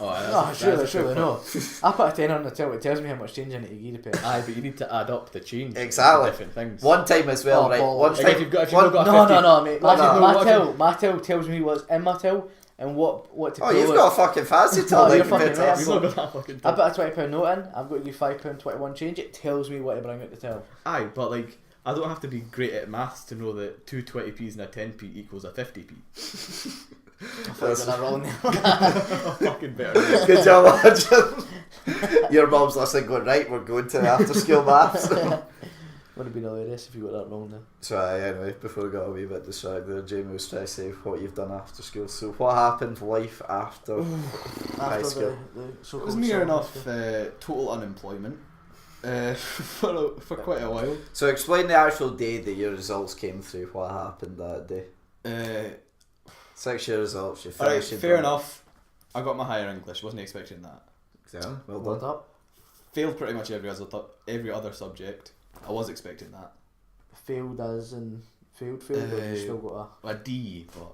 [SPEAKER 3] Oh,
[SPEAKER 2] Surely no. I put a 10 on the till, it tells me how much change I need to give the pen.
[SPEAKER 3] Aye, but you need to add up the change.
[SPEAKER 1] Exactly.
[SPEAKER 3] To different things.
[SPEAKER 1] One time as well,
[SPEAKER 2] Oh,
[SPEAKER 1] right?
[SPEAKER 2] balls.
[SPEAKER 1] One
[SPEAKER 3] Like
[SPEAKER 1] time.
[SPEAKER 3] if you've got 50.
[SPEAKER 2] No, mate.
[SPEAKER 1] No.
[SPEAKER 2] My till tells me what's in my till and what to
[SPEAKER 1] Oh,
[SPEAKER 2] pull
[SPEAKER 1] you've
[SPEAKER 2] out.
[SPEAKER 1] got a fucking fancy till.
[SPEAKER 2] Oh,
[SPEAKER 1] like
[SPEAKER 2] you're
[SPEAKER 1] compared
[SPEAKER 2] fucking
[SPEAKER 1] to
[SPEAKER 2] right.
[SPEAKER 1] us.
[SPEAKER 3] You've not got that fucking
[SPEAKER 2] I put a £20 note in, I've got to give £5.21 change, it tells me what to bring out the till.
[SPEAKER 3] Aye, but like I don't have to be great at maths to know that 2 20p's and a 10p equals a 50p.
[SPEAKER 2] I thought you got that wrong there.
[SPEAKER 3] Fucking better.
[SPEAKER 1] Could you imagine? Your mum's listening going, right, we're going to after school maths.
[SPEAKER 2] Would have been hilarious if you got that wrong there.
[SPEAKER 1] So anyway, before we got a wee bit distracted there, Jamie was trying to say what you've done after school. So what happened life after high
[SPEAKER 2] After
[SPEAKER 1] school?
[SPEAKER 2] the
[SPEAKER 3] It
[SPEAKER 2] so-called
[SPEAKER 3] was near
[SPEAKER 2] summer
[SPEAKER 3] enough
[SPEAKER 2] school.
[SPEAKER 3] total unemployment for quite a while.
[SPEAKER 1] So explain the actual day that your results came through. What happened that day? 6 year results. You
[SPEAKER 3] Alright,
[SPEAKER 1] finished.
[SPEAKER 3] fair enough. I got my higher English. Wasn't expecting that.
[SPEAKER 1] Yeah, well
[SPEAKER 2] Well
[SPEAKER 1] done.
[SPEAKER 2] up.
[SPEAKER 3] Failed pretty much every other subject. I was expecting that.
[SPEAKER 2] Failed as in failed, or you still got
[SPEAKER 3] A D, but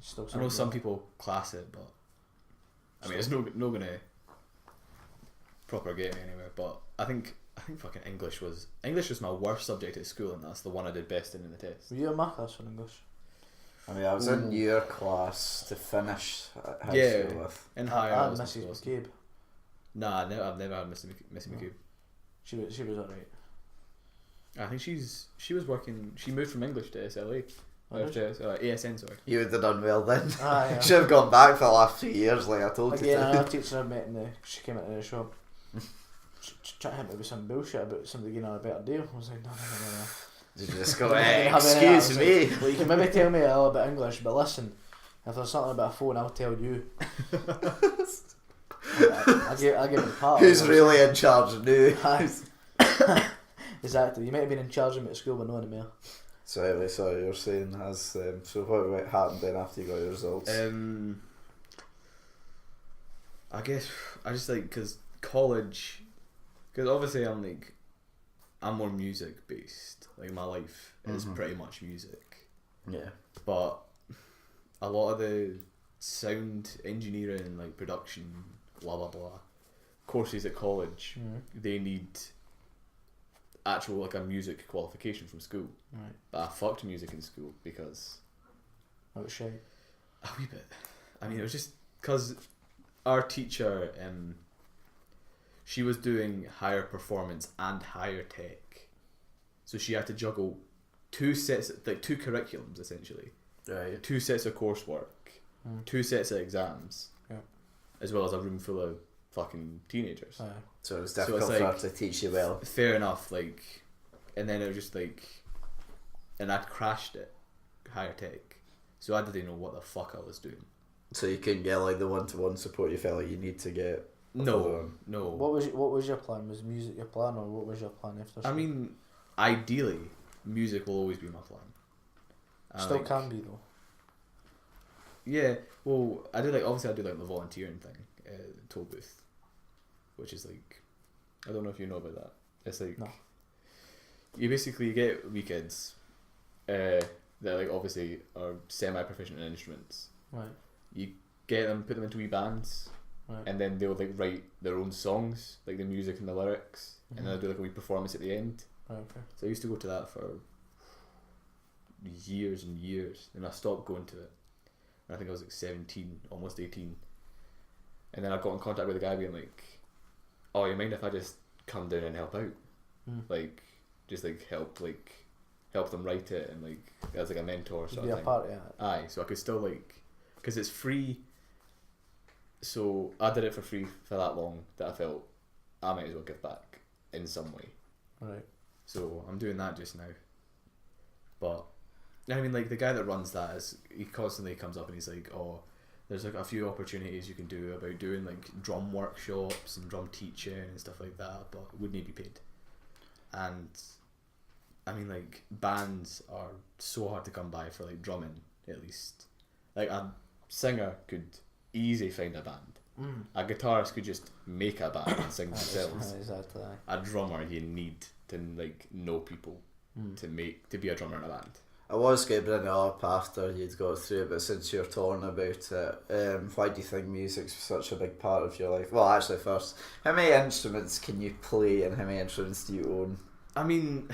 [SPEAKER 2] still
[SPEAKER 3] I know some people class it, but I mean it's no gonna proper get me anywhere. But I think fucking English was my worst subject at school, and that's the one I did best in the test.
[SPEAKER 2] Were you a math class or English?
[SPEAKER 1] I mean, I was in your class to finish high
[SPEAKER 3] Yeah.
[SPEAKER 1] school with.
[SPEAKER 3] In higher,
[SPEAKER 2] I
[SPEAKER 3] I
[SPEAKER 2] had
[SPEAKER 3] was
[SPEAKER 2] Mrs.
[SPEAKER 3] close.
[SPEAKER 2] McCabe.
[SPEAKER 3] Nah, I've never had Missy McCabe.
[SPEAKER 2] She was alright.
[SPEAKER 3] I think she was working. She moved from English to SLA.
[SPEAKER 2] Oh, did
[SPEAKER 3] ASN, sorry.
[SPEAKER 1] You would have done well then.
[SPEAKER 2] Ah, yeah.
[SPEAKER 1] Should have gone back for the last 3 years, like I told
[SPEAKER 2] Again,
[SPEAKER 1] you.
[SPEAKER 2] another teacher I met she came into the shop. Trying to hit me with some bullshit about somebody getting a better deal. I was like, no.
[SPEAKER 1] Did you just go,
[SPEAKER 2] I didn't have any of that. I
[SPEAKER 1] excuse
[SPEAKER 2] was
[SPEAKER 1] me?
[SPEAKER 2] like, well, you can maybe tell me a little bit English, but listen, if there's something about a phone, I'll tell you. I give it a part.
[SPEAKER 1] Who's really in charge now?
[SPEAKER 2] Exactly. You might have been in charge of me at school, but no anymore.
[SPEAKER 1] So anyway, sorry, you're saying so what happened then after you got your results?
[SPEAKER 3] I guess I just like because college, because obviously I'm more music based. Like my life is pretty much music.
[SPEAKER 1] Yeah.
[SPEAKER 3] But a lot of the sound engineering, like production, blah blah blah, courses at college, they need actual like a music qualification from school.
[SPEAKER 2] Right.
[SPEAKER 3] But I fucked music in school because
[SPEAKER 2] That was shy.
[SPEAKER 3] a wee bit. I mean, it was just because our teacher, she was doing higher performance and higher tech, so she had to juggle two curriculums essentially,
[SPEAKER 1] Right.
[SPEAKER 3] 2 sets of coursework, 2 sets of exams,
[SPEAKER 2] Yeah.
[SPEAKER 3] as well as a room full of fucking teenagers.
[SPEAKER 2] Aye.
[SPEAKER 1] So it was
[SPEAKER 3] So it's
[SPEAKER 1] difficult for
[SPEAKER 3] like-
[SPEAKER 1] her to teach you well.
[SPEAKER 3] Fair enough, like, and then it was just like, and I'd crashed it, higher tech, so I didn't know what the fuck I was doing.
[SPEAKER 1] So you couldn't get like the one-to-one support you felt like you need to get.
[SPEAKER 3] No.
[SPEAKER 2] What was your plan? Was music your plan, or what was your plan after school?
[SPEAKER 3] I mean, ideally, music will always be my plan. And,
[SPEAKER 2] still
[SPEAKER 3] like,
[SPEAKER 2] can be though.
[SPEAKER 3] Yeah, well, I do the volunteering thing, toll booth, which is like, I don't know if you know about that. It's like,
[SPEAKER 2] No.
[SPEAKER 3] you basically get weekends, that like obviously are semi-proficient in instruments.
[SPEAKER 2] Right.
[SPEAKER 3] You get them, put them into wee bands,
[SPEAKER 2] Right.
[SPEAKER 3] and then they'll like write their own songs, like the music and the lyrics, and then they'll do like a wee performance at the end.
[SPEAKER 2] Right. Okay.
[SPEAKER 3] So I used to go to that for years and years, and I stopped going to it. And I think I was like 17, almost 18. And then I got in contact with a guy being like, "Oh, you mind if I just come down and help out? Like, just like help them write it, and like as like a mentor sort
[SPEAKER 2] Be
[SPEAKER 3] of
[SPEAKER 2] a
[SPEAKER 3] thing."
[SPEAKER 2] part of it.
[SPEAKER 3] Aye, so I could still like, because it's free. So I did it for free for that long that I felt I might as well give back in some way.
[SPEAKER 2] Right.
[SPEAKER 3] So I'm doing that just now. But I mean, like the guy that runs that he constantly comes up and he's like, "Oh, there's like a few opportunities you can do about doing like drum workshops and drum teaching and stuff like that, but it would need to be paid." And I mean, like bands are so hard to come by for like drumming, at least. Like a singer could easily find a band. A guitarist could just make a band and sing themselves.
[SPEAKER 2] Exactly.
[SPEAKER 3] A drummer, you need to like know people to be a drummer in a band.
[SPEAKER 1] I was going to bring it up after you'd got through it, but since you're talking about it, why do you think music's such a big part of your life? Well, actually, first, how many instruments can you play and how many instruments do you own?
[SPEAKER 3] I mean,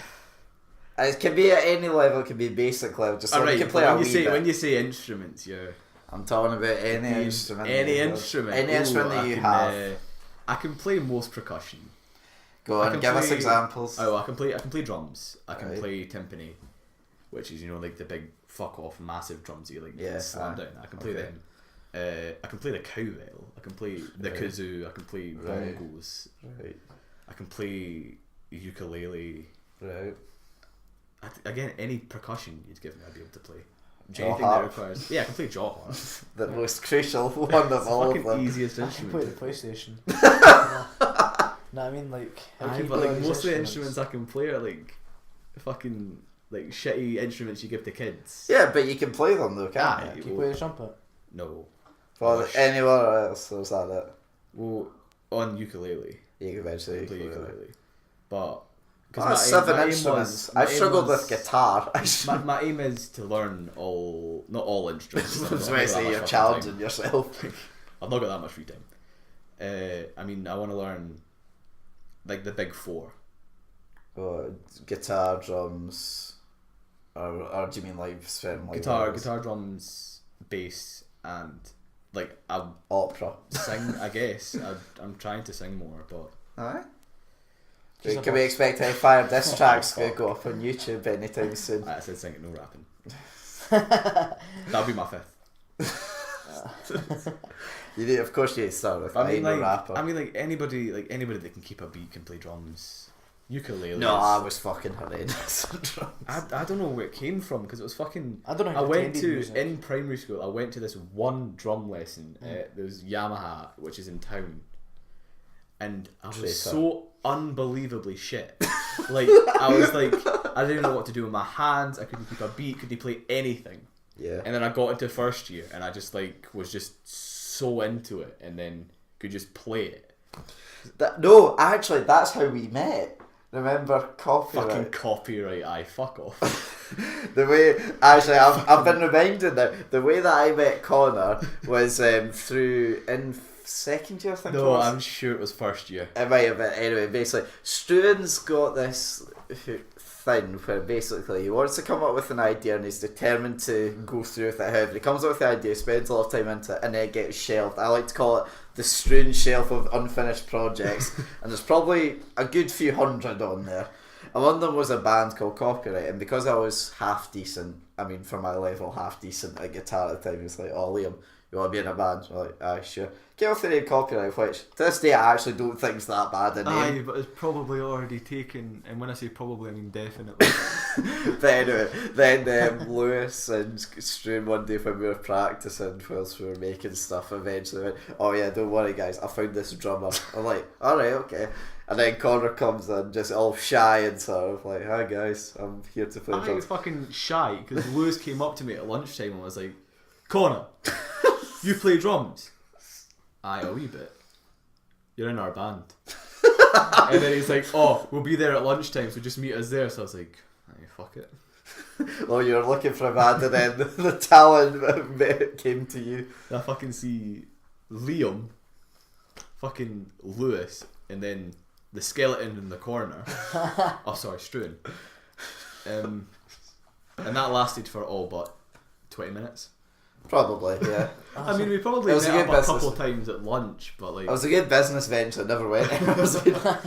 [SPEAKER 1] it can be at any level, it can be basic level, just so you can play
[SPEAKER 3] when you say instruments, yeah.
[SPEAKER 1] I'm talking about any instrument.
[SPEAKER 3] Any instrument.
[SPEAKER 1] Any instrument that you have.
[SPEAKER 3] I can play most percussion.
[SPEAKER 1] Go on, give us examples.
[SPEAKER 3] Oh, I can play drums. I can play timpani, which is, you know, like the big fuck off massive drums you like slam down. I can play them. I can play the cowbell. I can play the kazoo. I can play bongos.
[SPEAKER 1] Right.
[SPEAKER 3] I can play ukulele.
[SPEAKER 1] Right.
[SPEAKER 3] Again, any percussion you'd give me, I'd be able to play.
[SPEAKER 1] Jaw harp.
[SPEAKER 3] That requires, I can play jaw harp.
[SPEAKER 1] The most crucial one of all of them.
[SPEAKER 3] Easiest
[SPEAKER 2] I can
[SPEAKER 3] instrument.
[SPEAKER 2] play the PlayStation. No, I mean, like,
[SPEAKER 3] But like most of the instruments I can play are like fucking like shitty instruments you give to kids.
[SPEAKER 1] Yeah, but you can play them though, can't you?
[SPEAKER 2] Can you play the trumpet?
[SPEAKER 3] No.
[SPEAKER 1] Well, anywhere else, or is that it?
[SPEAKER 3] Well, on ukulele.
[SPEAKER 1] You can eventually
[SPEAKER 3] play ukulele. But
[SPEAKER 1] that's 7 instruments. I struggled with guitar.
[SPEAKER 3] my aim is to learn not all instruments.
[SPEAKER 1] I was going to say you're challenging yourself.
[SPEAKER 3] I've not got that much free time. I mean, I want to learn like the big 4.
[SPEAKER 1] Guitar, drums, or do you mean like certain like
[SPEAKER 3] guitar, drums, bass, and like
[SPEAKER 1] opera?
[SPEAKER 3] Sing, I guess. I'm trying to sing more, but.
[SPEAKER 1] Alright. Can we expect any fire diss tracks to go up on YouTube anytime soon?
[SPEAKER 3] I said singing, no rapping. That'll be my 5th.
[SPEAKER 1] You need, of course, you need to start with a rapper.
[SPEAKER 3] I mean, like anybody that can keep a beat can play drums. Ukulele.
[SPEAKER 1] No, I was fucking horrendous on drums.
[SPEAKER 3] I don't know where it came from because it was fucking.
[SPEAKER 2] I don't know.
[SPEAKER 3] I went to music. In primary school. I went to this one drum lesson. There was Yamaha, which is in town, and I was so unbelievably shit. Like I was like, I didn't know what to do with my hands. I couldn't keep a beat. Couldn't play anything.
[SPEAKER 1] Yeah.
[SPEAKER 3] And then I got into first year, and I just like was just so into it, and then could just play it.
[SPEAKER 1] No, actually, that's how we met. Remember copyright?
[SPEAKER 3] Fucking copyright, fuck off.
[SPEAKER 1] The way, actually, I've been reminded now, the way that I met Conor was through, in second year, I think it was.
[SPEAKER 3] No, I'm sure it was first year.
[SPEAKER 1] It might have been, anyway, basically, Struan's got this thing where basically he wants to come up with an idea and he's determined to go through with it. However, he comes up with the idea, spends a lot of time into it, and then it gets shelved. I like to call it the Struan shelf of unfinished projects, and there's probably a good few hundred on there. And one of them was a band called Copyright, and because I was half decent, I mean for my level, half decent at guitar at the time, it's like, oh Liam, you want to be in a band? I'm like, aye, sure. Came off the name Copyright, which to this day I actually don't think it's that bad a name.
[SPEAKER 3] Aye, but it's probably already taken, and when I say probably I mean definitely.
[SPEAKER 1] But anyway, then Lewis and Struan one day when we were practicing whilst we were making stuff eventually went, oh yeah, don't worry guys, I found this drummer. I'm like, alright, okay. And then Conor comes in just all shy and sort of like, hi guys, I'm here to play
[SPEAKER 3] I think
[SPEAKER 1] drums.
[SPEAKER 3] it's fucking shy because Lewis came up to me at lunchtime and was like, Conor, you play drums? Aye, a wee bit. You're in our band. And then he's like, oh, we'll be there at lunchtime, so just meet us there. So I was like, aye, fuck it.
[SPEAKER 1] Oh, you were looking for a band and then the talent came to you.
[SPEAKER 3] I fucking see Liam, fucking Lewis, and then the skeleton in the corner. Oh, sorry, Struan. And that lasted for all but 20 minutes.
[SPEAKER 1] Probably, yeah.
[SPEAKER 3] I mean, we probably met up a couple of times at lunch, but like...
[SPEAKER 1] It was a good business venture, never went anywhere.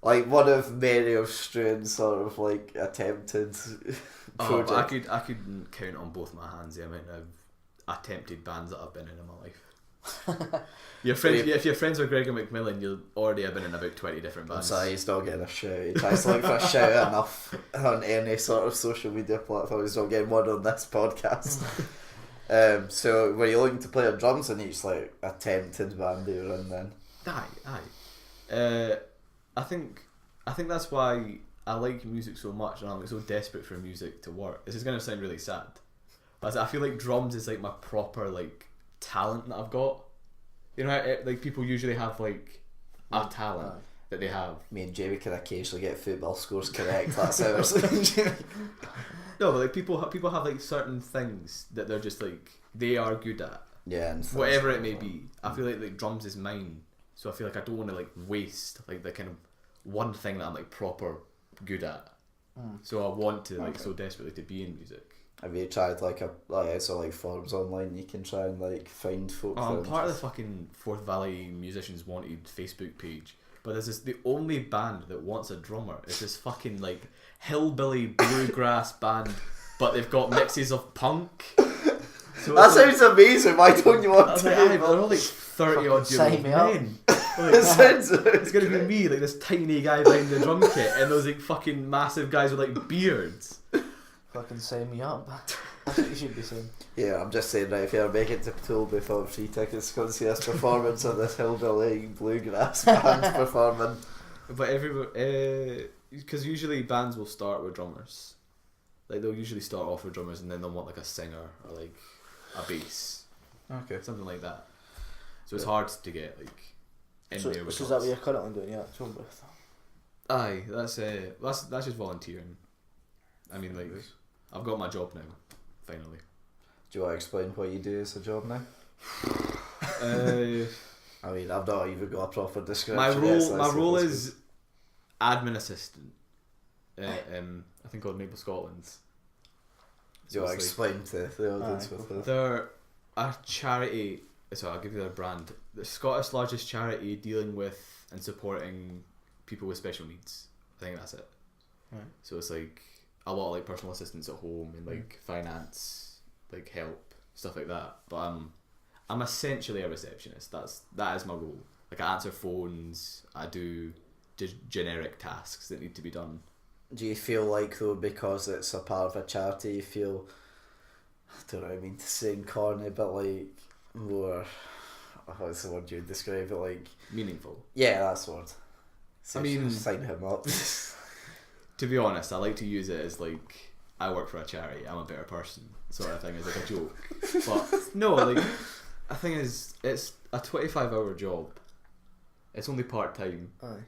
[SPEAKER 1] Like one of many of Struan's sort of like attempted projects.
[SPEAKER 3] I could count on both my hands the amount of attempted bands that I've been in my life. If you're friends with Gregor McMillan, you'll already have been in about 20 different bands.
[SPEAKER 1] So he's not getting a shout. He tries to look for a shout enough on any sort of social media platform. He's not getting one on this podcast. So were you looking to play drums in each like attempted band you were in then?
[SPEAKER 3] Aye. I think that's why I like music so much and I'm so desperate for music to work. This is going to sound really sad, but I feel like drums is like my proper like talent that I've got. You know, like people usually have like a talent. that they have.
[SPEAKER 1] Me and Jamie can occasionally get football scores correct. That's ours.
[SPEAKER 3] No, but like people have like certain things that they're just like they are good at.
[SPEAKER 1] Yeah, and
[SPEAKER 3] whatever it may be. I feel like drums is mine, so I feel like I don't want to like waste like the kind of one thing that I'm like proper good at. So I want to like so desperately to be in music.
[SPEAKER 1] Have you tried like forums online you can try and like find folk?
[SPEAKER 3] I'm part of the fucking Forth Valley Musicians Wanted Facebook page, but there's the only band that wants a drummer is this fucking like hillbilly bluegrass band, but they've got mixes of punk. So
[SPEAKER 1] that sounds amazing. Why don't you want to?
[SPEAKER 3] They're all like 30 odd year old men. Like, it's gonna be me, like this tiny guy behind the drum kit, and those like fucking massive guys with like beards.
[SPEAKER 2] Fucking sign me up. That's what you should be saying.
[SPEAKER 1] Yeah, I'm just saying, right, if you ever make it to Tool before free tickets to go and see this performance of this hillbilly bluegrass band performing.
[SPEAKER 3] But because usually bands will start with drummers. Like they'll usually start off with drummers and then they'll want like a singer or like a bass.
[SPEAKER 1] Okay.
[SPEAKER 3] Something like that. So it's hard to get like in there with
[SPEAKER 2] So is that what you're currently doing? Yeah, Tool booth.
[SPEAKER 3] Aye, that's just volunteering. I mean, like, I've got my job now, finally.
[SPEAKER 1] Do you want to explain what you do as a job now? I mean, I've not even got a proper description.
[SPEAKER 3] My role is admin assistant. I think called Maple Scotland.
[SPEAKER 1] Do you want to explain to the audience with that?
[SPEAKER 3] They're a charity. So I'll give you their brand. The Scottish largest charity dealing with and supporting people with special needs. I think that's it.
[SPEAKER 2] Right.
[SPEAKER 3] So it's like a lot of like personal assistance at home and like finance, like help, stuff like that. But I'm essentially a receptionist. That is my role. Like I answer phones. I do just generic tasks that need to be done.
[SPEAKER 1] Do you feel like though, because it's a part of a charity, you feel, I don't know what I mean to say in corny, but like more, what's the word you would describe it, like
[SPEAKER 3] meaningful?
[SPEAKER 1] Yeah, that's the word. So
[SPEAKER 3] I mean,
[SPEAKER 1] sign him up.
[SPEAKER 3] To be honest, I like to use it as like I work for a charity, I'm a better person sort of thing, as like a joke. But no, like the thing is, it's a 25-hour job. It's only part time.
[SPEAKER 2] Aye.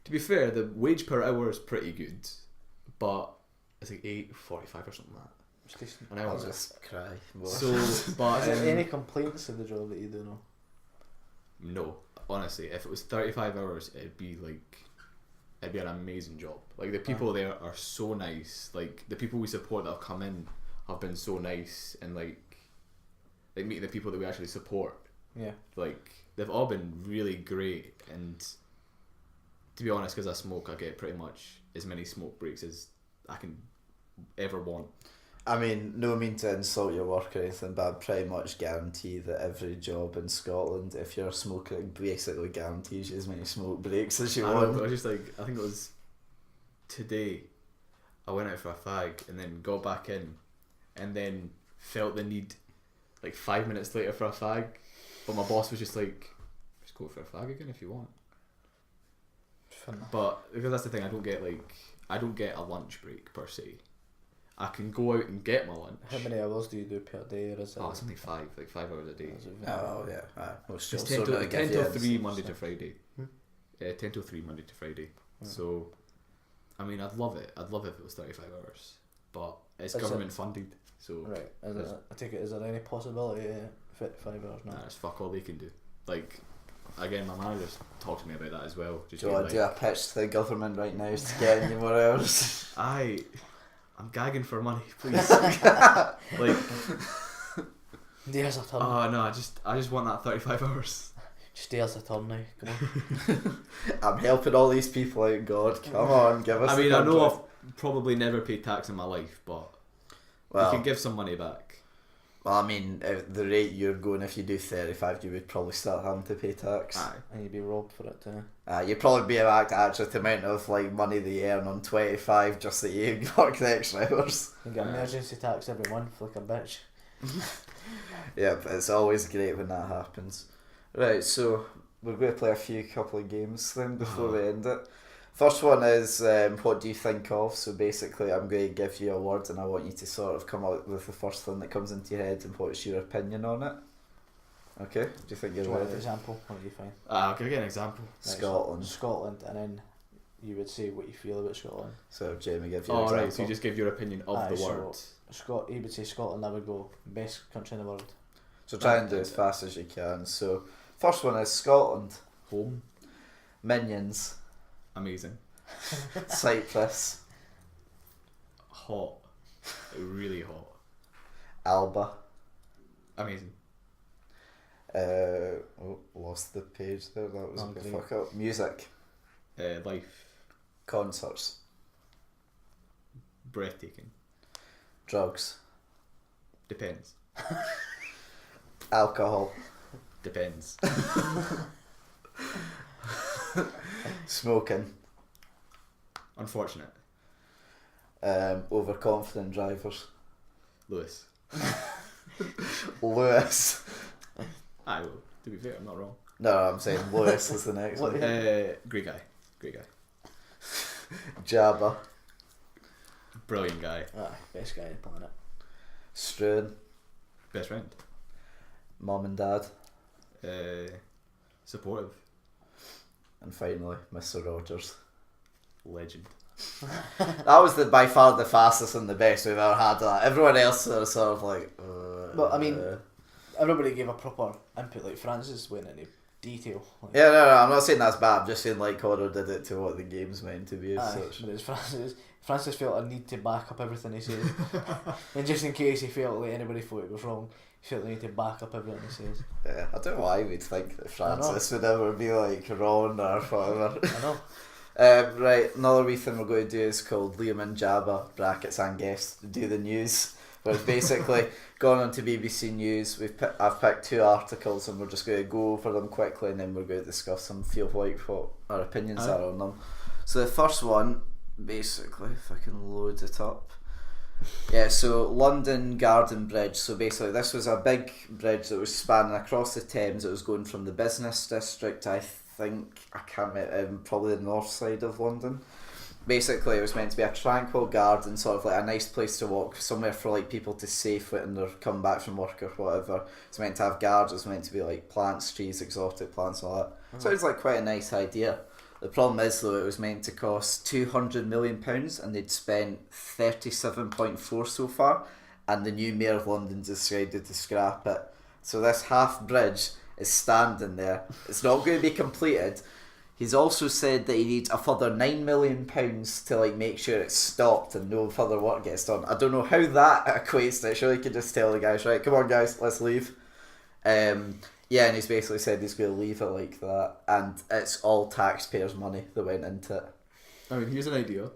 [SPEAKER 3] To be fair, the wage per hour is pretty good, but it's like $8.45 or something like that. An hour.
[SPEAKER 1] I'll just cry more.
[SPEAKER 3] So, but
[SPEAKER 2] is there any complaints of the job that you do know?
[SPEAKER 3] No, honestly, if it was 35 hours, it'd be an amazing job. Like the people there are so nice. Like the people we support that have come in have been so nice, and like meeting the people that we actually support.
[SPEAKER 2] Yeah.
[SPEAKER 3] Like they've all been really great, and to be honest, because I smoke, I get pretty much as many smoke breaks as I can ever want.
[SPEAKER 1] I mean, no mean to insult your work or anything, but I pretty much guarantee that every job in Scotland, if you're smoking, basically guarantees you as many smoke breaks as you want.
[SPEAKER 3] I just like, I think it was today, I went out for a fag and then got back in and then felt the need like 5 minutes later for a fag, but my boss was just like, just go for a fag again if you want. But because that's the thing, I don't get a lunch break per se. I can go out and get my lunch.
[SPEAKER 2] How many hours do you do per day, or is it?
[SPEAKER 3] Oh, it's only 5 hours a day.
[SPEAKER 1] Oh yeah,
[SPEAKER 3] It's 10 till 3 Monday to Friday. 10 till 3 Monday to Friday. So, I mean, I'd love it. I'd love it if it was 35 hours, but it's government funded. So
[SPEAKER 2] right. I take it. Is there any possibility of 55 hours now?
[SPEAKER 3] Nah, it's fuck all they can do. Like, again, my manager's talked to me about that as well. Just
[SPEAKER 1] do you want to do a pitch to the government right now to get any more hours?
[SPEAKER 3] I'm gagging for money, please. Like,
[SPEAKER 2] There's a turn.
[SPEAKER 3] oh no, I just want that 35 hours.
[SPEAKER 2] Just there's a turn now. Come on.
[SPEAKER 1] I'm helping all these people out. God, come on, give us.
[SPEAKER 3] I mean, I know I've probably never paid tax in my life, but you can give some money back.
[SPEAKER 1] Well, I mean, at the rate you're going, if you do 35, you would probably start having to pay tax.
[SPEAKER 3] Aye.
[SPEAKER 2] And you'd be robbed for it too.
[SPEAKER 1] You'd probably be back to actually the amount of like money they earn on 25 just that you work the extra hours.
[SPEAKER 2] You get emergency tax every month like a bitch.
[SPEAKER 1] Yeah, but it's always great when that happens. Right, so we're going to play a couple of games then before we end it. First one is what do you think of? So basically I'm going to give you a word and I want you to sort of come out with the first thing that comes into your head and what's your opinion on it. Okay, do you think
[SPEAKER 2] Do
[SPEAKER 1] you're
[SPEAKER 2] you want an
[SPEAKER 1] ready?
[SPEAKER 2] example? What do you find?
[SPEAKER 3] Can I get an example?
[SPEAKER 2] Right,
[SPEAKER 1] Scotland.
[SPEAKER 2] Scotland, and then you would say what you feel about Scotland.
[SPEAKER 1] So Jamie, give you an
[SPEAKER 3] Oh,
[SPEAKER 1] example.
[SPEAKER 3] right, so you just give your opinion of
[SPEAKER 2] Aye,
[SPEAKER 3] the
[SPEAKER 2] so-
[SPEAKER 3] word.
[SPEAKER 2] He would say Scotland. I would go best country in the world.
[SPEAKER 1] So try and do as fast as you can. So first one is Scotland.
[SPEAKER 3] Home.
[SPEAKER 1] Minions.
[SPEAKER 3] Amazing.
[SPEAKER 1] Cyprus.
[SPEAKER 3] Hot. Really hot.
[SPEAKER 1] Alba.
[SPEAKER 3] Amazing.
[SPEAKER 1] Lost the page there. That was
[SPEAKER 2] Oh,
[SPEAKER 1] a bit
[SPEAKER 2] great.
[SPEAKER 1] fuck up. Music.
[SPEAKER 3] Life.
[SPEAKER 1] Concerts.
[SPEAKER 3] Breathtaking.
[SPEAKER 1] Drugs.
[SPEAKER 3] Depends.
[SPEAKER 1] Alcohol.
[SPEAKER 3] Depends.
[SPEAKER 1] Smoking.
[SPEAKER 3] Unfortunate.
[SPEAKER 1] Overconfident drivers.
[SPEAKER 3] Lewis.
[SPEAKER 1] Lewis.
[SPEAKER 3] Aye, well, to be fair, I'm not wrong.
[SPEAKER 1] No, I'm saying Lewis is the next
[SPEAKER 2] What-
[SPEAKER 1] one.
[SPEAKER 3] Great guy. Great guy.
[SPEAKER 1] Jabba.
[SPEAKER 3] Brilliant guy.
[SPEAKER 2] Best guy on the planet.
[SPEAKER 1] Struan.
[SPEAKER 3] Best friend.
[SPEAKER 1] Mum and Dad.
[SPEAKER 3] Supportive.
[SPEAKER 1] And finally, Mr. Rogers.
[SPEAKER 3] Legend.
[SPEAKER 1] That was by far the fastest and the best we've ever had. That everyone else was sort of like.
[SPEAKER 2] But I mean, everybody gave a proper input. Like Francis went into detail. Like,
[SPEAKER 1] yeah, no, I'm not saying that's bad. I'm just saying like Conor did it to what the game's meant to be as
[SPEAKER 2] aye,
[SPEAKER 1] such.
[SPEAKER 2] but it's Francis felt a need to back up everything he said, and just in case he felt like anybody thought it was wrong, he felt the need to back up everything he says.
[SPEAKER 1] Yeah, I don't know why we'd think that Francis would ever be like wrong or whatever.
[SPEAKER 2] I know.
[SPEAKER 1] Right, another wee thing we're going to do is called Liam and Jabba brackets and guests do the news. Where it's basically gone on to BBC News. I've picked 2 articles and we're just going to go over them quickly and then we're going to discuss them. Feel like what our opinions are on them. So the first one, basically, if I can load it up. Yeah, so London Garden Bridge. So basically, this was a big bridge that was spanning across the Thames. It was going from the business district, I can't remember, probably the north side of London. Basically, it was meant to be a tranquil garden, sort of like a nice place to walk, somewhere for like people to safe when they're coming back from work or whatever. It's meant to have gardens. It's meant to be like plants, trees, exotic plants, all that. So it's like quite a nice idea. The problem is though, it was meant to cost £200 million, and they'd spent 37.4 so far, and the new mayor of London decided to scrap it. So this half bridge is standing there. It's not going to be completed. He's also said that he needs a further £9 million to like make sure it's stopped and no further work gets done. I don't know how that equates to it. Surely you could just tell the guys, right, come on guys, let's leave. Yeah, and he's basically said he's going to leave it like that, and it's all taxpayers' money that went into it.
[SPEAKER 3] I mean, here's an idea.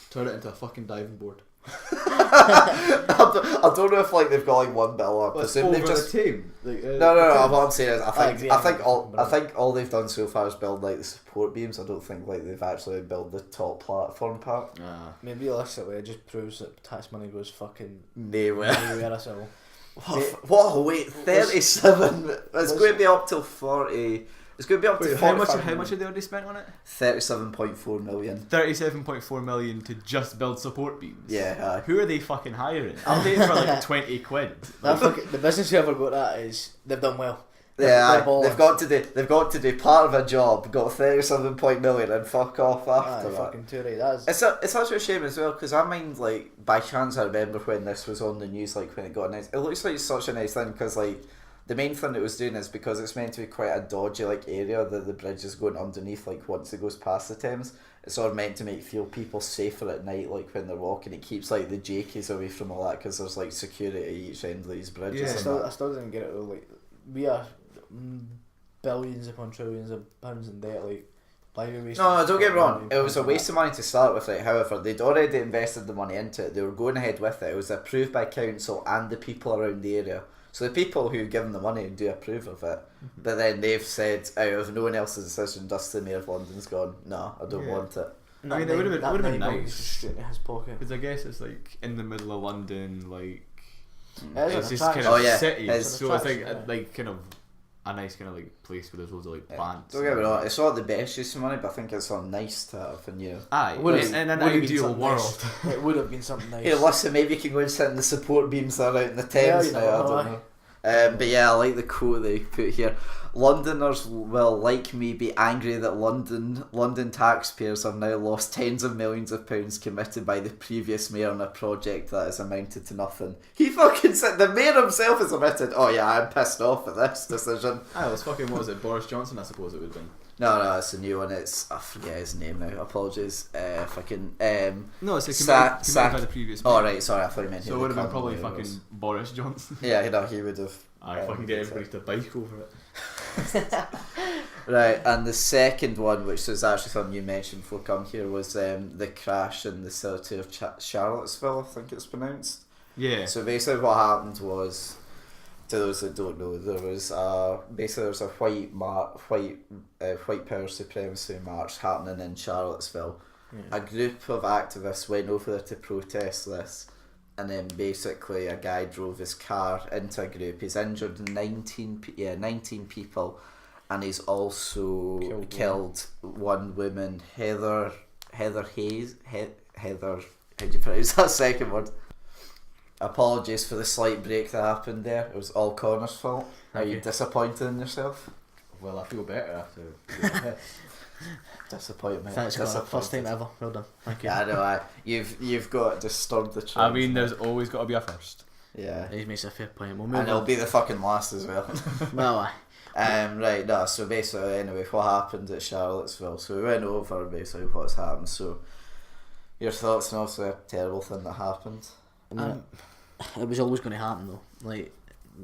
[SPEAKER 3] Turn it into a fucking diving board.
[SPEAKER 1] I don't know if like they've got like one bill up.
[SPEAKER 3] What's
[SPEAKER 1] Presume
[SPEAKER 3] over
[SPEAKER 1] they've just
[SPEAKER 3] the team? Like,
[SPEAKER 1] no. What I'm saying is, I
[SPEAKER 2] yeah,
[SPEAKER 1] think all they've done so far is build like the support beams. I don't think like they've actually built the top platform part.
[SPEAKER 3] Ah.
[SPEAKER 2] I mean, realistically, it just proves that tax money goes fucking
[SPEAKER 1] Nowhere.
[SPEAKER 2] anywhere at all.
[SPEAKER 1] What? Wait, 37. It's going to be up till 40. It's going to be up to
[SPEAKER 3] Wait,
[SPEAKER 1] 45
[SPEAKER 3] how much have they already spent on it?
[SPEAKER 1] 37.4 million.
[SPEAKER 3] 37.4 million to just build support beams.
[SPEAKER 1] Yeah.
[SPEAKER 3] Who are they fucking hiring? I'm paying for like 20 quid.
[SPEAKER 2] The business whoever got that is they've done well.
[SPEAKER 1] Yeah,
[SPEAKER 2] They're
[SPEAKER 1] they've got to do part of a job, got 37 million and fuck off after that.
[SPEAKER 2] Fucking too right. That is.
[SPEAKER 1] It's such a shame as well, because I mind, like, by chance I remember when this was on the news, like when it got announced. It looks like such a nice thing, because like the main thing it was doing is because it's meant to be quite a dodgy like area that the bridge is going underneath, like once it goes past the Thames. It's sort of meant to make feel people safer at night, like when they're walking. It keeps like the jakies away from all that, because there's like security at each end of these bridges.
[SPEAKER 3] Yeah.
[SPEAKER 1] And
[SPEAKER 2] I still didn't get it though. Like we are billions upon trillions of pounds in debt. Like why are we wasting?
[SPEAKER 1] No, don't get me wrong. It was a
[SPEAKER 2] on
[SPEAKER 1] waste of money to start with, right? However, they'd already invested the money into it. They were going ahead with it. It was approved by council and the people around the area. So the people who've given the money do approve of it.
[SPEAKER 3] Mm-hmm.
[SPEAKER 1] But then they've said, out of no one else's decision, just the Mayor of London's gone, no, I don't
[SPEAKER 3] Yeah.
[SPEAKER 1] want it.
[SPEAKER 3] I mean, it would have been nice.
[SPEAKER 2] Straight into his pocket.
[SPEAKER 3] Because I guess it's like in the middle of London, like
[SPEAKER 2] It is
[SPEAKER 3] it's
[SPEAKER 2] an
[SPEAKER 3] just kind
[SPEAKER 2] attraction.
[SPEAKER 3] of
[SPEAKER 1] Oh, yeah.
[SPEAKER 3] city,
[SPEAKER 1] It's
[SPEAKER 3] so it's like
[SPEAKER 2] attraction,
[SPEAKER 3] like kind of a nice kind of like place where there's loads of like plants.
[SPEAKER 1] Don't get me wrong, it's not the best use of money, but I think it's something nice to have, and
[SPEAKER 3] Aye,
[SPEAKER 2] Would have-
[SPEAKER 3] in an
[SPEAKER 2] would have been
[SPEAKER 3] ideal
[SPEAKER 2] something
[SPEAKER 3] world.
[SPEAKER 2] nice. It would have been something nice.
[SPEAKER 1] Hey, listen, maybe you can go and sit in the support beams that are out in the Thames
[SPEAKER 2] you
[SPEAKER 1] now,
[SPEAKER 2] never
[SPEAKER 1] I
[SPEAKER 2] know,
[SPEAKER 1] don't
[SPEAKER 2] aye.
[SPEAKER 1] know. But yeah, I like the quote they put here. Londoners will, like me, be angry that London taxpayers have now lost tens of millions of pounds committed by the previous mayor on a project that has amounted to nothing. He fucking said, the mayor himself has admitted, oh yeah, I'm pissed off at this decision.
[SPEAKER 3] It was fucking, what was it, Boris Johnson, I suppose it would have been.
[SPEAKER 1] No, it's a new one. I forget his name now. Apologies. If I can.
[SPEAKER 3] No, it's committed by the previous mayor.
[SPEAKER 1] Oh, right, sorry, I thought you meant
[SPEAKER 3] so it would have been probably fucking Boris Johnson.
[SPEAKER 1] Yeah, he would have.
[SPEAKER 3] I fucking get everybody to bike over it.
[SPEAKER 1] Right, and the second one, which is actually something you mentioned before come here, was the crash in the city of Charlottesville, I think it's pronounced.
[SPEAKER 3] Yeah.
[SPEAKER 1] So basically what happened was, to those that don't know, there was a white power supremacy march happening in Charlottesville.
[SPEAKER 2] Yeah.
[SPEAKER 1] A group of activists went over there to protest this, and then basically a guy drove his car into a group. He's injured 19 people, and he's also killed one woman, Heather Hayes. Heather, how do you pronounce that second word? Apologies for the slight break that happened there. It was all Conor's fault. Are you disappointed in yourself?
[SPEAKER 3] Well, I feel better after.
[SPEAKER 1] Disappointment.
[SPEAKER 2] Thanks, Conor. First time ever. Well done. Thank you.
[SPEAKER 1] Yeah, I know. You've got disturbed the trend.
[SPEAKER 3] I mean, there's always got to be a first.
[SPEAKER 1] Yeah.
[SPEAKER 2] He makes a fair point. We'll
[SPEAKER 1] And
[SPEAKER 2] move
[SPEAKER 1] it'll
[SPEAKER 2] on.
[SPEAKER 1] be the fucking last as well.
[SPEAKER 2] Well,
[SPEAKER 1] Right, no, so basically, anyway, what happened at Charlottesville? So we went over basically what's happened. So, your thoughts on also a terrible thing that happened?
[SPEAKER 2] I mean, it was always going to happen though. Like,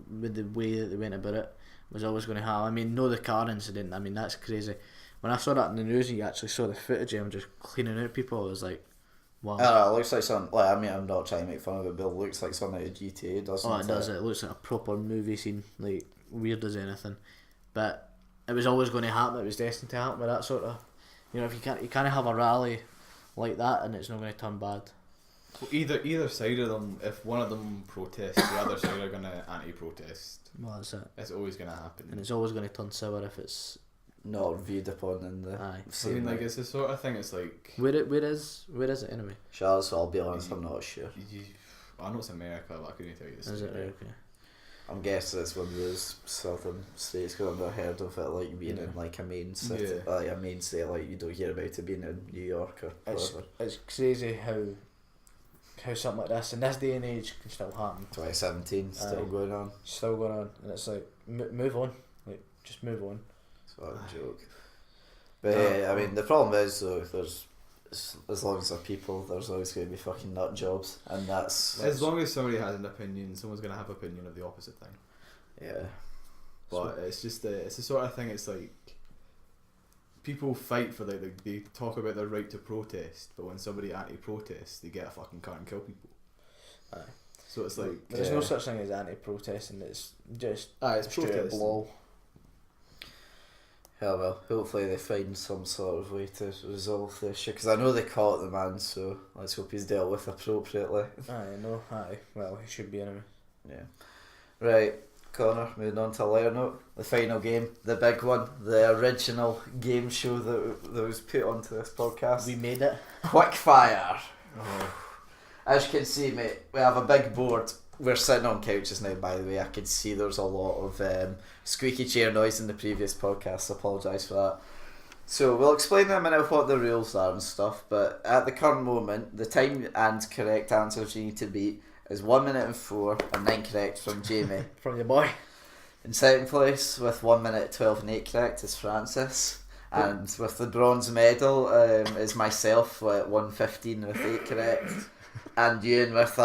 [SPEAKER 2] with the way that they went about it, was always going to happen. I mean, no, the car incident, I mean, that's crazy. When I saw that in the news, you actually saw the footage of him just cleaning out people, I was like, wow.
[SPEAKER 1] It looks like something, like, I mean, I'm not trying to make fun of it, but it looks like something out of GTA, doesn't it?
[SPEAKER 2] Oh, it does. It looks like a proper movie scene, like, weird as anything. But it was always going to happen. It was destined to happen with that sort of, if you can't have a rally like that and it's not going to turn bad.
[SPEAKER 3] Well, either side of them, if one of them protests, the other side are going to anti-protest.
[SPEAKER 2] Well, that's it.
[SPEAKER 3] It's always going to happen.
[SPEAKER 2] And it's always going to turn sour if it's
[SPEAKER 1] not viewed upon in the
[SPEAKER 2] aye.
[SPEAKER 3] I mean, like, it's the sort of thing, it's like...
[SPEAKER 2] Where is it anyway?
[SPEAKER 1] Charles, I'll be honest, I'm not sure.
[SPEAKER 3] I know it's America, but I couldn't tell you this.
[SPEAKER 2] Is it right? Okay.
[SPEAKER 1] I'm guessing it's one of those southern states because I've not heard of it like being in like a main city, like a main state. Like you don't hear about it being in New York or whatever.
[SPEAKER 2] It's crazy how something like this in this day and age can still happen.
[SPEAKER 1] 2017 still going on.
[SPEAKER 2] Still going on, and it's like move on, like just move on.
[SPEAKER 1] It's not a joke. But yeah, I mean the problem is though, there's as long as there are people, there's always going to be fucking nut jobs, and that's
[SPEAKER 3] as long as somebody has an opinion, someone's going to have opinion of the opposite thing.
[SPEAKER 1] Yeah,
[SPEAKER 3] but it's just it's the sort of thing. It's like people fight for they talk about their right to protest, but when somebody anti-protests, they get a fucking car and kill people.
[SPEAKER 2] Aye.
[SPEAKER 3] So it's like
[SPEAKER 2] there's no such thing as anti-protesting. It's just
[SPEAKER 3] it's protesting.
[SPEAKER 2] blow.
[SPEAKER 1] Yeah, well, hopefully they find some sort of way to resolve the issue, because I know they caught the man, so let's hope he's dealt with appropriately.
[SPEAKER 2] Aye, well, he should be anyway.
[SPEAKER 1] Yeah. Right, Conor, moving on to a lighter note, the final game, the big one, the original game show that was put onto this podcast.
[SPEAKER 2] We made it.
[SPEAKER 1] Quickfire. As you can see, mate, we have a big board. We're sitting on couches now, by the way. I could see there's a lot of squeaky chair noise in the previous podcast. I apologise for that. So we'll explain in a minute what the rules are and stuff, but at the current moment, the time and correct answers you need to beat is 1 minute and 4 and 9 correct from Jamie.
[SPEAKER 2] From your boy.
[SPEAKER 1] In second place, with 1 minute 12 and 8 correct, is Francis. And with the bronze medal is myself with 1:15 with 8 correct. And Ewan with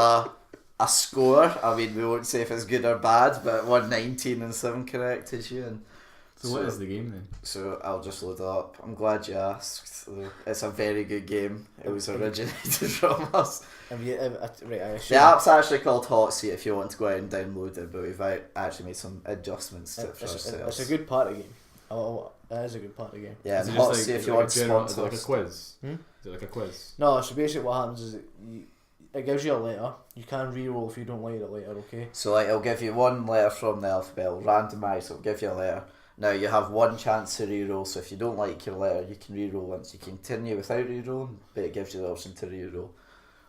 [SPEAKER 1] a score, I mean, we won't say if it's good or bad, but 1:19 and 7 correct is Ewan.
[SPEAKER 3] So what is the game then? So
[SPEAKER 1] I'll just load it up. I'm glad you asked. It's a very good game. It was originated from us. The app's actually called Hot Seat if you want to go out and download it, but we've actually made some adjustments to it for ourselves.
[SPEAKER 2] It's a good party game. Oh, it is a good party game.
[SPEAKER 1] Yeah, and Hot Seat if you want to sponsor.
[SPEAKER 3] Is it like a quiz? Is it like a quiz?
[SPEAKER 2] No, so basically what happens is it gives you a letter. You can re-roll if you don't like the letter, okay?
[SPEAKER 1] So like it'll give you one letter from the alphabet, randomised, it'll give you a letter. Now you have one chance to re-roll, so if you don't like your letter, you can re-roll once. You can continue without re-rolling, but it gives you the option to re-roll.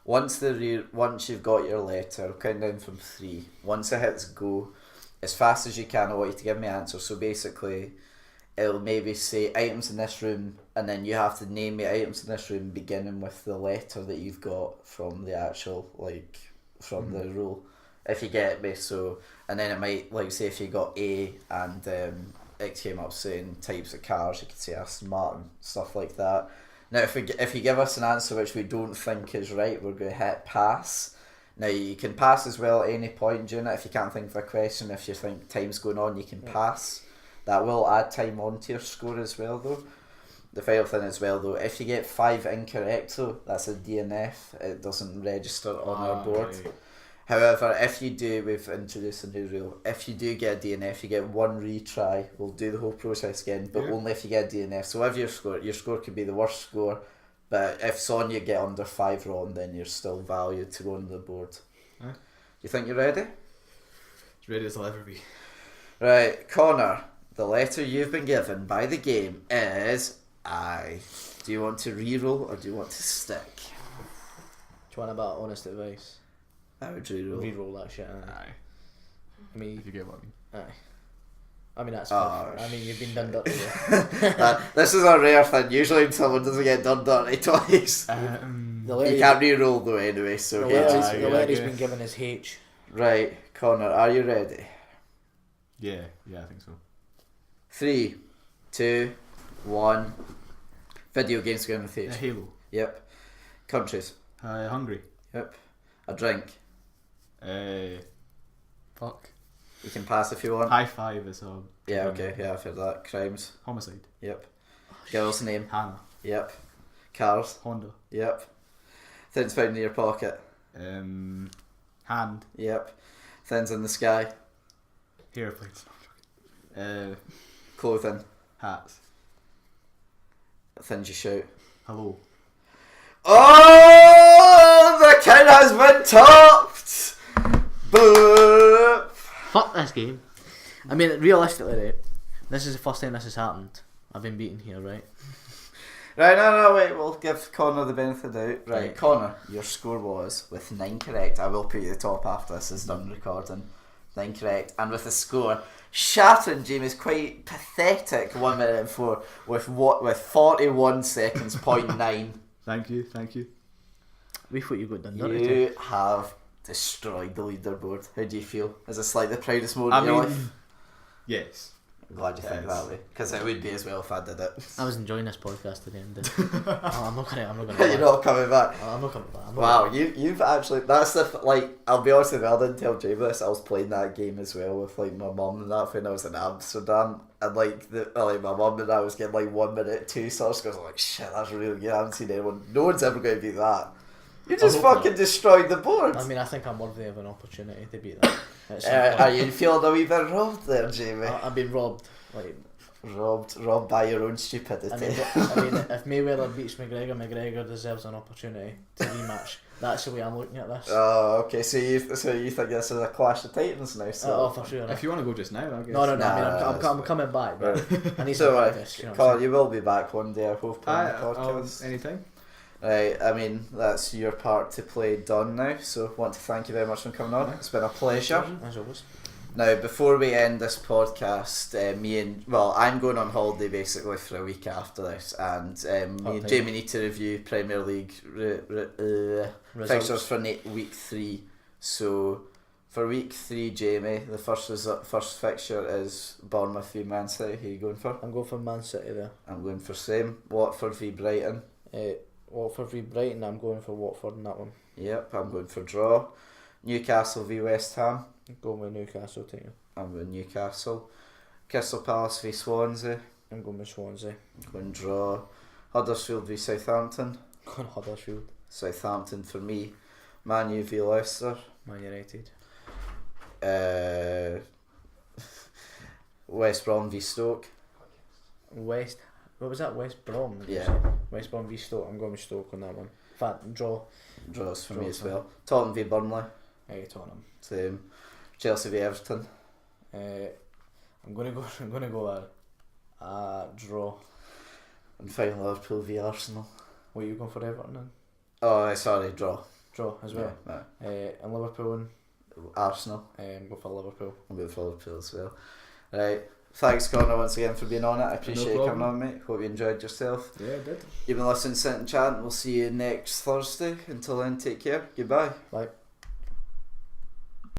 [SPEAKER 1] Once you've got your letter, count down from 3. Once it hits go, as fast as you can, I want you to give me answers. So basically, it'll maybe say items in this room, and then you have to name the items in this room beginning with the letter that you've got from the actual, like, from the rule. If you get me, so, and then it might, like, say if you got A and it came up saying types of cars, you could say Aston Martin, stuff like that. Now, if you give us an answer which we don't think is right, we're going to hit pass. Now, you can pass as well at any point during it. If you can't think of a question, if you think time's going on, you can pass. That will add time onto your score as well, though. The final thing as well, though, if you get 5 incorrect, though, that's a DNF. It doesn't register on our board.
[SPEAKER 3] Right.
[SPEAKER 1] However, if you do, we've introduced a new rule. If you do get a DNF, you get 1 retry. We'll do the whole process again, but only if you get a DNF. So if your score could be the worst score, but if Sonia get under 5 wrong, then you're still valued to go on the board. You think you're ready?
[SPEAKER 3] As ready as I'll ever be.
[SPEAKER 1] Right, Conor, the letter you've been given by the game is I. Do you want to re-roll or do you want to stick?
[SPEAKER 2] Do you want about honest advice?
[SPEAKER 1] I would re-roll.
[SPEAKER 2] Re-roll that shit.
[SPEAKER 3] Aye.
[SPEAKER 2] I mean,
[SPEAKER 3] If you get what I mean.
[SPEAKER 2] aye. I mean that's.
[SPEAKER 1] Oh,
[SPEAKER 2] I mean you've been done dirty. There.
[SPEAKER 1] This is a rare thing. Usually someone doesn't get done dirty twice.
[SPEAKER 2] The
[SPEAKER 1] You
[SPEAKER 2] letter,
[SPEAKER 1] can't re-roll though anyway, so
[SPEAKER 2] the
[SPEAKER 1] get
[SPEAKER 2] letter,
[SPEAKER 1] it.
[SPEAKER 2] the letter he's
[SPEAKER 3] yeah.
[SPEAKER 2] been given is H.
[SPEAKER 1] Right, Conor, are you ready?
[SPEAKER 3] Yeah, I think so.
[SPEAKER 1] 3, 2, 1. Video games going with H.
[SPEAKER 3] Halo.
[SPEAKER 1] Yep. Countries.
[SPEAKER 3] Hungry.
[SPEAKER 1] Yep. A drink.
[SPEAKER 3] Fuck.
[SPEAKER 1] You can pass if you want.
[SPEAKER 3] High five is a.
[SPEAKER 1] Yeah, okay, yeah, I've heard that. Crimes.
[SPEAKER 3] Homicide.
[SPEAKER 1] Yep. Girl's name.
[SPEAKER 3] Hannah.
[SPEAKER 1] Yep. Cars.
[SPEAKER 3] Honda.
[SPEAKER 1] Yep. Things found in your pocket.
[SPEAKER 3] Hand.
[SPEAKER 1] Yep. Things in the sky.
[SPEAKER 3] Airplanes.
[SPEAKER 1] Clothing.
[SPEAKER 3] Hats.
[SPEAKER 1] Things you shout.
[SPEAKER 3] Hello.
[SPEAKER 1] Oh, the count has been topped. Boop.
[SPEAKER 2] Fuck this game. I mean, realistically, right, this is the first time this has happened. I've been beaten here, right?
[SPEAKER 1] Right, no, wait, we'll give Conor the benefit of the doubt. Right,
[SPEAKER 2] Right.
[SPEAKER 1] Conor, your score was, with 9 correct, I will put you at the top after this is done recording. 9 correct, and with a score shattering Jamie's quite pathetic 1 minute and 4 with 41 seconds, 0.9.
[SPEAKER 3] Thank you.
[SPEAKER 2] We thought you got done dirty.
[SPEAKER 1] You have destroyed the leaderboard. How do you feel? Is this like the proudest moment in your life?
[SPEAKER 3] Yes.
[SPEAKER 1] I'm glad you think
[SPEAKER 3] Yes.
[SPEAKER 1] that way, because it would be as well if I did it.
[SPEAKER 2] I was enjoying this podcast today. And I'm not gonna.
[SPEAKER 1] You're not coming back.
[SPEAKER 2] I'm not coming back. I'm not
[SPEAKER 1] Wow, you've actually, that's the, like, I'll be honest with you, I didn't tell Jamie this, I was playing that game as well with, like, my mum and that when I was in Amsterdam, and, like, my mum and I was getting, like, 1 minute, 2 stars, because I'm like, shit, that's really good, I haven't seen anyone, no one's ever going to beat that. You just
[SPEAKER 2] hope
[SPEAKER 1] fucking destroyed the board.
[SPEAKER 2] I mean, I think I'm worthy of an opportunity to beat that. At some
[SPEAKER 1] Are
[SPEAKER 2] point.
[SPEAKER 1] you feeling a wee bit robbed there, Jamie?
[SPEAKER 2] I've been robbed. Like,
[SPEAKER 1] Robbed by your own stupidity.
[SPEAKER 2] I mean, if Mayweather beats McGregor, McGregor deserves an opportunity to rematch. That's the way I'm looking at this.
[SPEAKER 1] Oh, okay, so you think this is a clash of titans now, so...
[SPEAKER 2] Oh, for sure.
[SPEAKER 3] If you want to go just now, I guess.
[SPEAKER 2] No. I mean,
[SPEAKER 1] Nah,
[SPEAKER 2] I'm coming back. But I need
[SPEAKER 1] So,
[SPEAKER 2] to
[SPEAKER 1] right,
[SPEAKER 2] this. You know what I'm
[SPEAKER 1] Colin,
[SPEAKER 2] saying?
[SPEAKER 1] you will be back one day, I hope, on the podcast.
[SPEAKER 3] Anytime.
[SPEAKER 1] Right, I mean, that's your part to play done now, so I want to thank you very much for coming on. It's been a pleasure.
[SPEAKER 2] As always.
[SPEAKER 1] Now, before we end this podcast, I'm going on holiday basically for a week after this, and me and Jamie need to review Premier League fixtures for week 3. So, for week 3, Jamie, the first fixture is Bournemouth v Man City. Who are you going for?
[SPEAKER 2] I'm going for Man City there.
[SPEAKER 1] I'm going for same. Watford v Brighton.
[SPEAKER 2] Watford v Brighton. I'm going for Watford in that one.
[SPEAKER 1] Yep, I'm going for draw. Newcastle v West Ham.
[SPEAKER 2] I'm going with Newcastle too.
[SPEAKER 1] I'm with Newcastle. Crystal Palace v Swansea.
[SPEAKER 2] I'm going with Swansea.
[SPEAKER 1] Going draw. Huddersfield v Southampton.
[SPEAKER 2] Going Huddersfield.
[SPEAKER 1] Southampton for me. Man U v Leicester.
[SPEAKER 2] Man United.
[SPEAKER 1] West Brom v Stoke.
[SPEAKER 2] What was that? West Brom? did you
[SPEAKER 1] Yeah.
[SPEAKER 2] say? West Brom v Stoke. I'm going with Stoke on that one. In fact, draw.
[SPEAKER 1] Draws for me
[SPEAKER 2] Draw
[SPEAKER 1] as
[SPEAKER 2] for me.
[SPEAKER 1] well. Tottenham v Burnley.
[SPEAKER 2] Hey, Tottenham.
[SPEAKER 1] Same. Chelsea v Everton.
[SPEAKER 2] I'm gonna go a draw.
[SPEAKER 1] And finally Liverpool v Arsenal.
[SPEAKER 2] What are you going for Everton then?
[SPEAKER 1] Oh, sorry, draw.
[SPEAKER 2] Draw as well.
[SPEAKER 1] Yeah,
[SPEAKER 2] And Liverpool and
[SPEAKER 1] Arsenal.
[SPEAKER 2] Go for Liverpool.
[SPEAKER 1] I'll go for Liverpool as well. Right. Thanks, Conor, once again for being on it. I appreciate you coming on, mate. Hope you enjoyed yourself.
[SPEAKER 3] Yeah, I did.
[SPEAKER 1] You've been listening to Sit and Chat. We'll see you next Thursday. Until then, take care. Goodbye.
[SPEAKER 2] Bye.